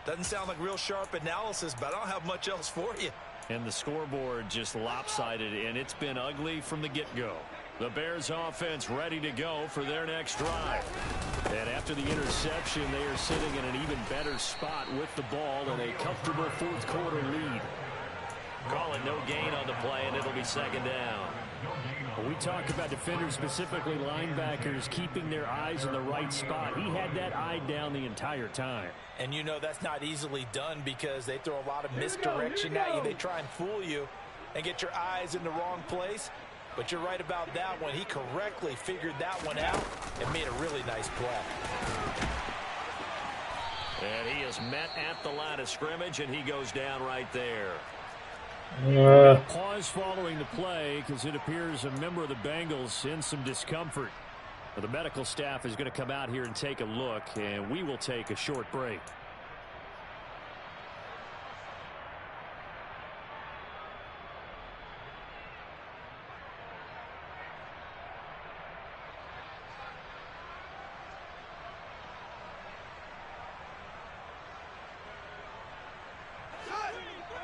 Doesn't sound like real sharp analysis, but I don't have much else for you. And the scoreboard just lopsided, and it's been ugly from the get-go. The Bears offense ready to go for their next drive. And after the interception, they are sitting in an even better spot with the ball and a comfortable fourth quarter lead. Call it no gain on the play, and it'll be second down. When we talk about defenders, specifically linebackers, keeping their eyes in the right spot, he had that eye down the entire time. And you know that's not easily done because they throw a lot of misdirection at you. They try and fool you and get your eyes in the wrong place. But you're right about that one. He correctly figured that one out and made a really nice play. And he is met at the line of scrimmage, and he goes down right there. Pause following the play because it appears a member of the Bengals in some discomfort. The medical staff is going to come out here and take a look, and we will take a short break.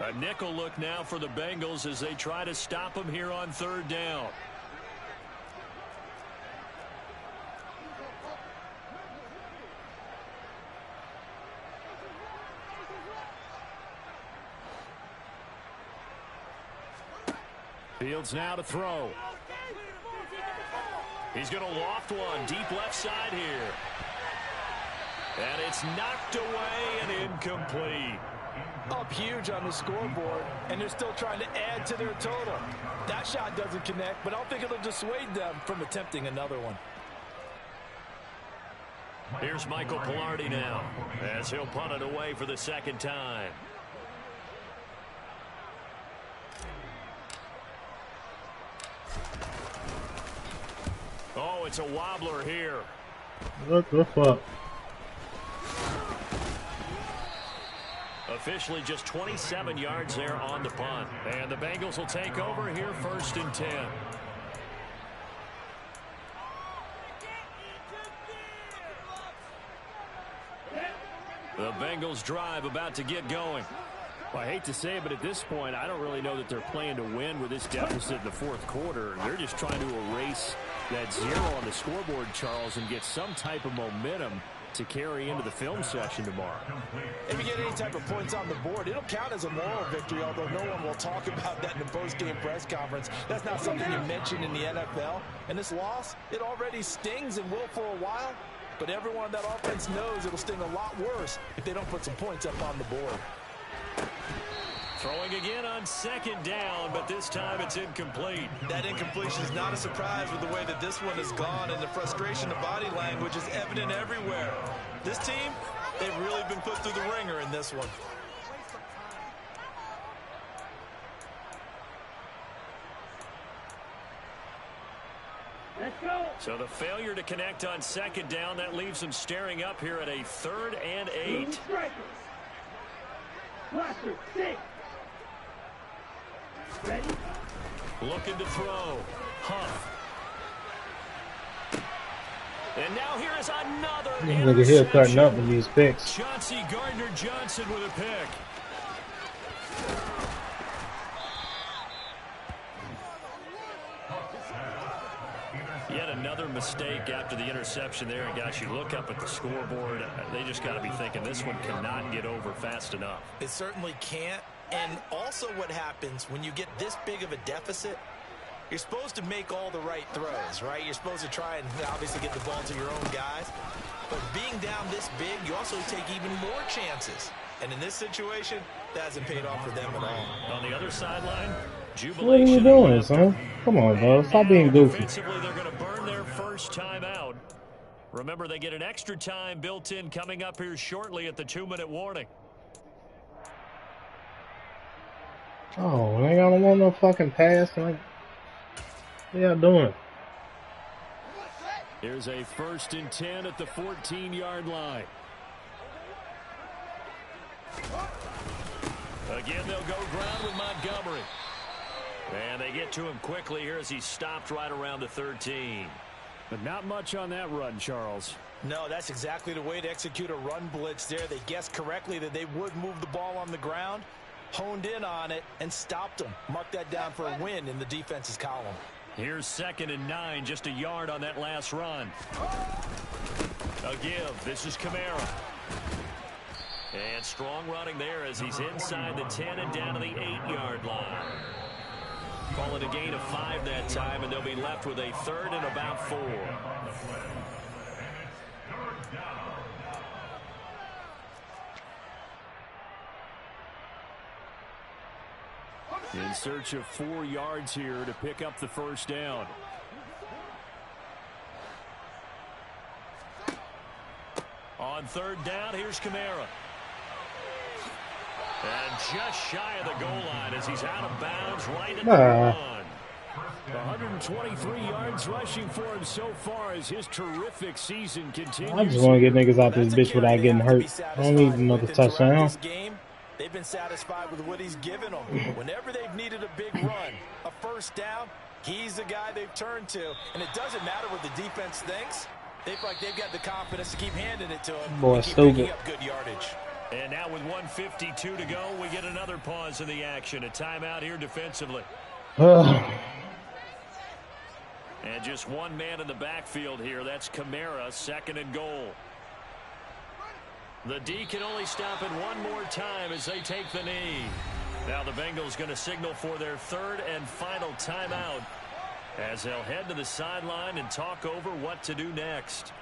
A nickel look now for the Bengals as they try to stop him here on third down. Fields now to throw. He's going to loft one deep left side here. And it's knocked away and incomplete. Up huge on the scoreboard, and they're still trying to add to their total. That shot doesn't connect, but I don't think it'll dissuade them from attempting another one. Here's Michael Pilardi now as he'll punt it away for the second time. Oh, it's a wobbler here. What the fuck? Officially just 27 yards there on the punt. And the Bengals will take over here 1st and 10. The Bengals drive about to get going. Well, I hate to say it, but at this point, I don't really know that they're playing to win with this deficit in the fourth quarter. They're just trying to erase that zero on the scoreboard, Charles, and get some type of momentum to carry into the film session tomorrow. If you get any type of points on the board, it'll count as a moral victory, although no one will talk about that in the post-game press conference. That's not something you mention in the NFL. And this loss, it already stings and will for a while, but everyone on that offense knows it'll sting a lot worse if they don't put some points up on the board. Throwing again on second down, but this time it's incomplete. That incompletion is not a surprise with the way that this one has gone, and the frustration of body language is evident everywhere. This team, they've really been put through the ringer in this one. Let's go. So the failure to connect on second down, that leaves them staring up here at a 3rd and 8. Ready? Looking to throw. Huff. And now here is another Nigga here cutting up with these picks. Chauncey Gardner-Johnson with a pick. Yet another mistake after the interception there. And guys, you look up at the scoreboard, they just got to be thinking this one cannot get over fast enough. It certainly can't. And also what happens when you get this big of a deficit, you're supposed to make all the right throws, right? You're supposed to try and obviously get the ball to your own guys. But being down this big, you also take even more chances. And in this situation, that hasn't paid off for them at all. On the other sideline, jubilation. What are you doing, son? Come on, bro. Stop being goofy. Offensively, they're going to burn their first time out. Remember, they get an extra time built in coming up here shortly at the 2-minute warning. Oh, I don't want no fucking pass. Like, what y'all doing? Here's a 1st and 10 at the 14-yard line. Again, they'll go ground with Montgomery. And they get to him quickly here as he stopped right around the 13. But not much on that run, Charles. No, that's exactly the way to execute a run blitz there. They guessed correctly that they would move the ball on the ground, honed in on it, and stopped them. Mark that down for a win in the defense's column. Here's 2nd and 9, just a yard on that last run. A give. This is Kamara. And strong running there as he's inside the 10 and down to the 8-yard line. Calling a gain of 5 that time, and they'll be left with a 3rd and about 4. In search of 4 yards here to pick up the 1st down. On 3rd down, here's Kamara. And just shy of the goal line as he's out of bounds right at the 1. 123 yards rushing for him so far as his terrific season continues. I just want to get niggas out this bitch without getting hurt. I don't need another touchdown. They've been satisfied with what he's given them. Whenever they've needed a big run, a 1st down, he's the guy they've turned to. And it doesn't matter what the defense thinks. They feel like they've got the confidence to keep handing it to him. Boy, and keep picking up good yardage. And now with 1:52 to go, we get another pause in the action. A timeout here defensively. And just one man in the backfield here. That's Kamara, 2nd and goal. The D can only stop it one more time as they take the knee. Now the Bengals going to signal for their 3rd and final timeout as they'll head to the sideline and talk over what to do next.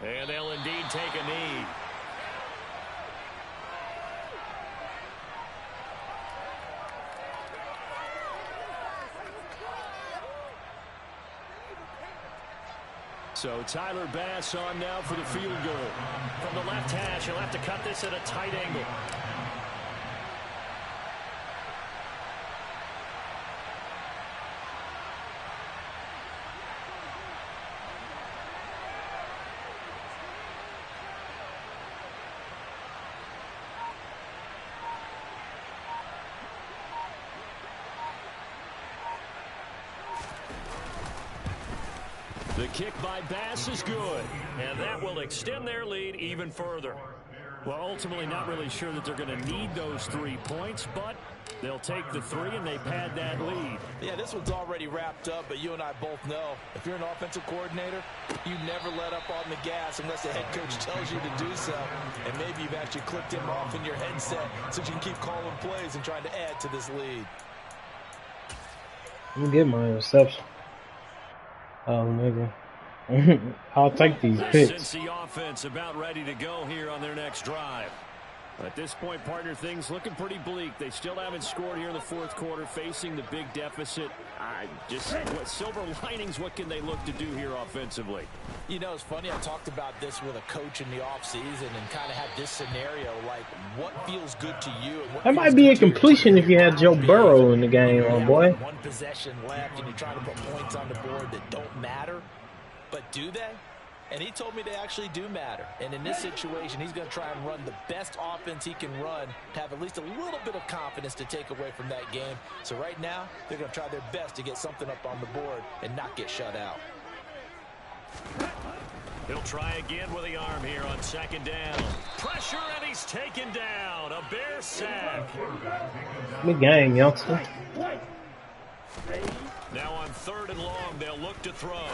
And they'll indeed take a knee. So Tyler Bass on now for the field goal. From the left hash, he'll have to cut this at a tight angle. The kick by Bass is good, and that will extend their lead even further. Well, ultimately not really sure that they're going to need those 3 points, but they'll take the 3 and they pad that lead. Yeah, this one's already wrapped up, but you and I both know if you're an offensive coordinator, you never let up on the gas unless the head coach tells you to do so. And maybe you've actually clicked him off in your headset so you can keep calling plays and trying to add to this lead. I'm gonna get my interception. Oh, nigga. I'll take these picks. Cincy offense about ready to go here on their next drive. At this point, partner, things looking pretty bleak. They still haven't scored here in the 4th quarter, facing the big deficit. What silver linings, what can they look to do here offensively? You know, it's funny. I talked about this with a coach in the offseason and kind of had this scenario, like what feels good to you. And what that might be a completion if you had Joe Burrow in the game, oh boy. One possession left, and you're trying to put points on the board that don't matter. But do they? And he told me they actually do matter. And in this situation, he's going to try and run the best offense he can run to have at least a little bit of confidence to take away from that game. So right now, they're going to try their best to get something up on the board and not get shut out. He'll try again with the arm here on 2nd down. Pressure, and he's taken down. A Bear sack. Good game, youngster. Now on 3rd and long, they'll look to throw.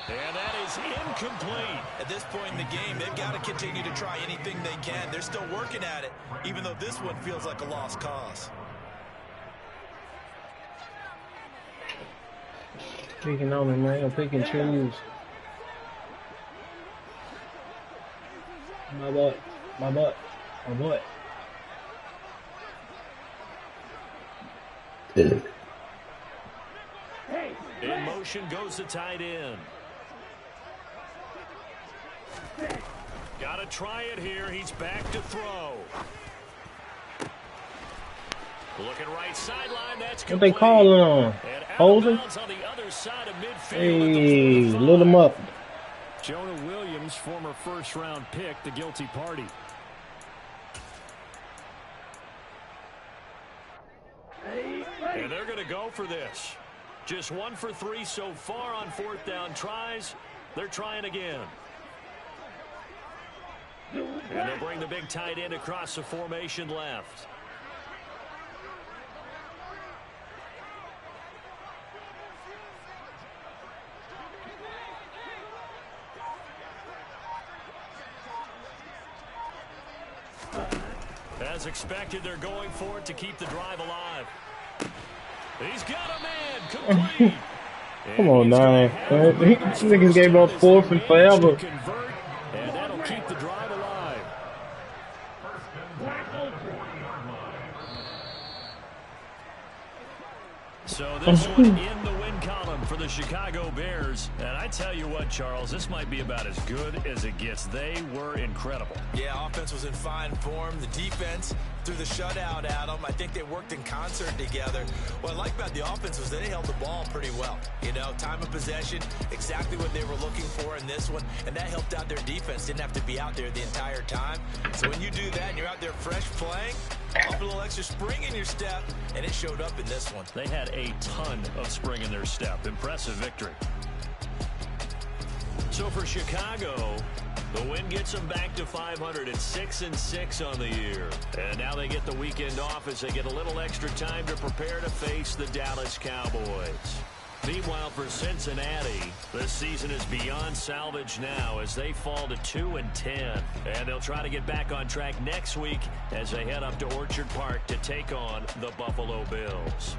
And that is incomplete. At this point in the game, they've got to continue to try anything they can. They're still working at it, even though this one feels like a lost cause. Picking on me, man. I'm picking choose. My butt. My butt. My butt. In motion goes the tight end. Got to try it here. He's back to throw. Looking right sideline. That's complete. What they calling on? And holding. Hey, lit him up. Jonah Williams, former first-round pick, the guilty party. And they're going to go for this. Just 1 for 3 so far on 4th down tries. They're trying again. And they'll bring the big tight end across the formation left. As expected, they're going for it to keep the drive alive. He's got a man complete. Come on, 9. These niggas gave up 4th and forever. And that'll keep the drive alive. So this one in the win column for the Chicago Bears. And I tell you what, Charles, this might be about as good as it gets. They were incredible. Yeah, offense was in fine form. The defense threw the shutout at them. I think they worked in concert together. What I like about the offense was they held the ball pretty well. You know, time of possession, exactly what they were looking for in this one. And that helped out their defense. Didn't have to be out there the entire time. So when you do that and you're out there fresh playing, up a little extra spring in your step, and it showed up in this one. They had a ton of spring in their step. Impressive victory. So for Chicago, the win gets them back to 500 at 6-6 on the year. And now they get the weekend off as they get a little extra time to prepare to face the Dallas Cowboys. Meanwhile, for Cincinnati, the season is beyond salvage now as they fall to 2-10. And they'll try to get back on track next week as they head up to Orchard Park to take on the Buffalo Bills.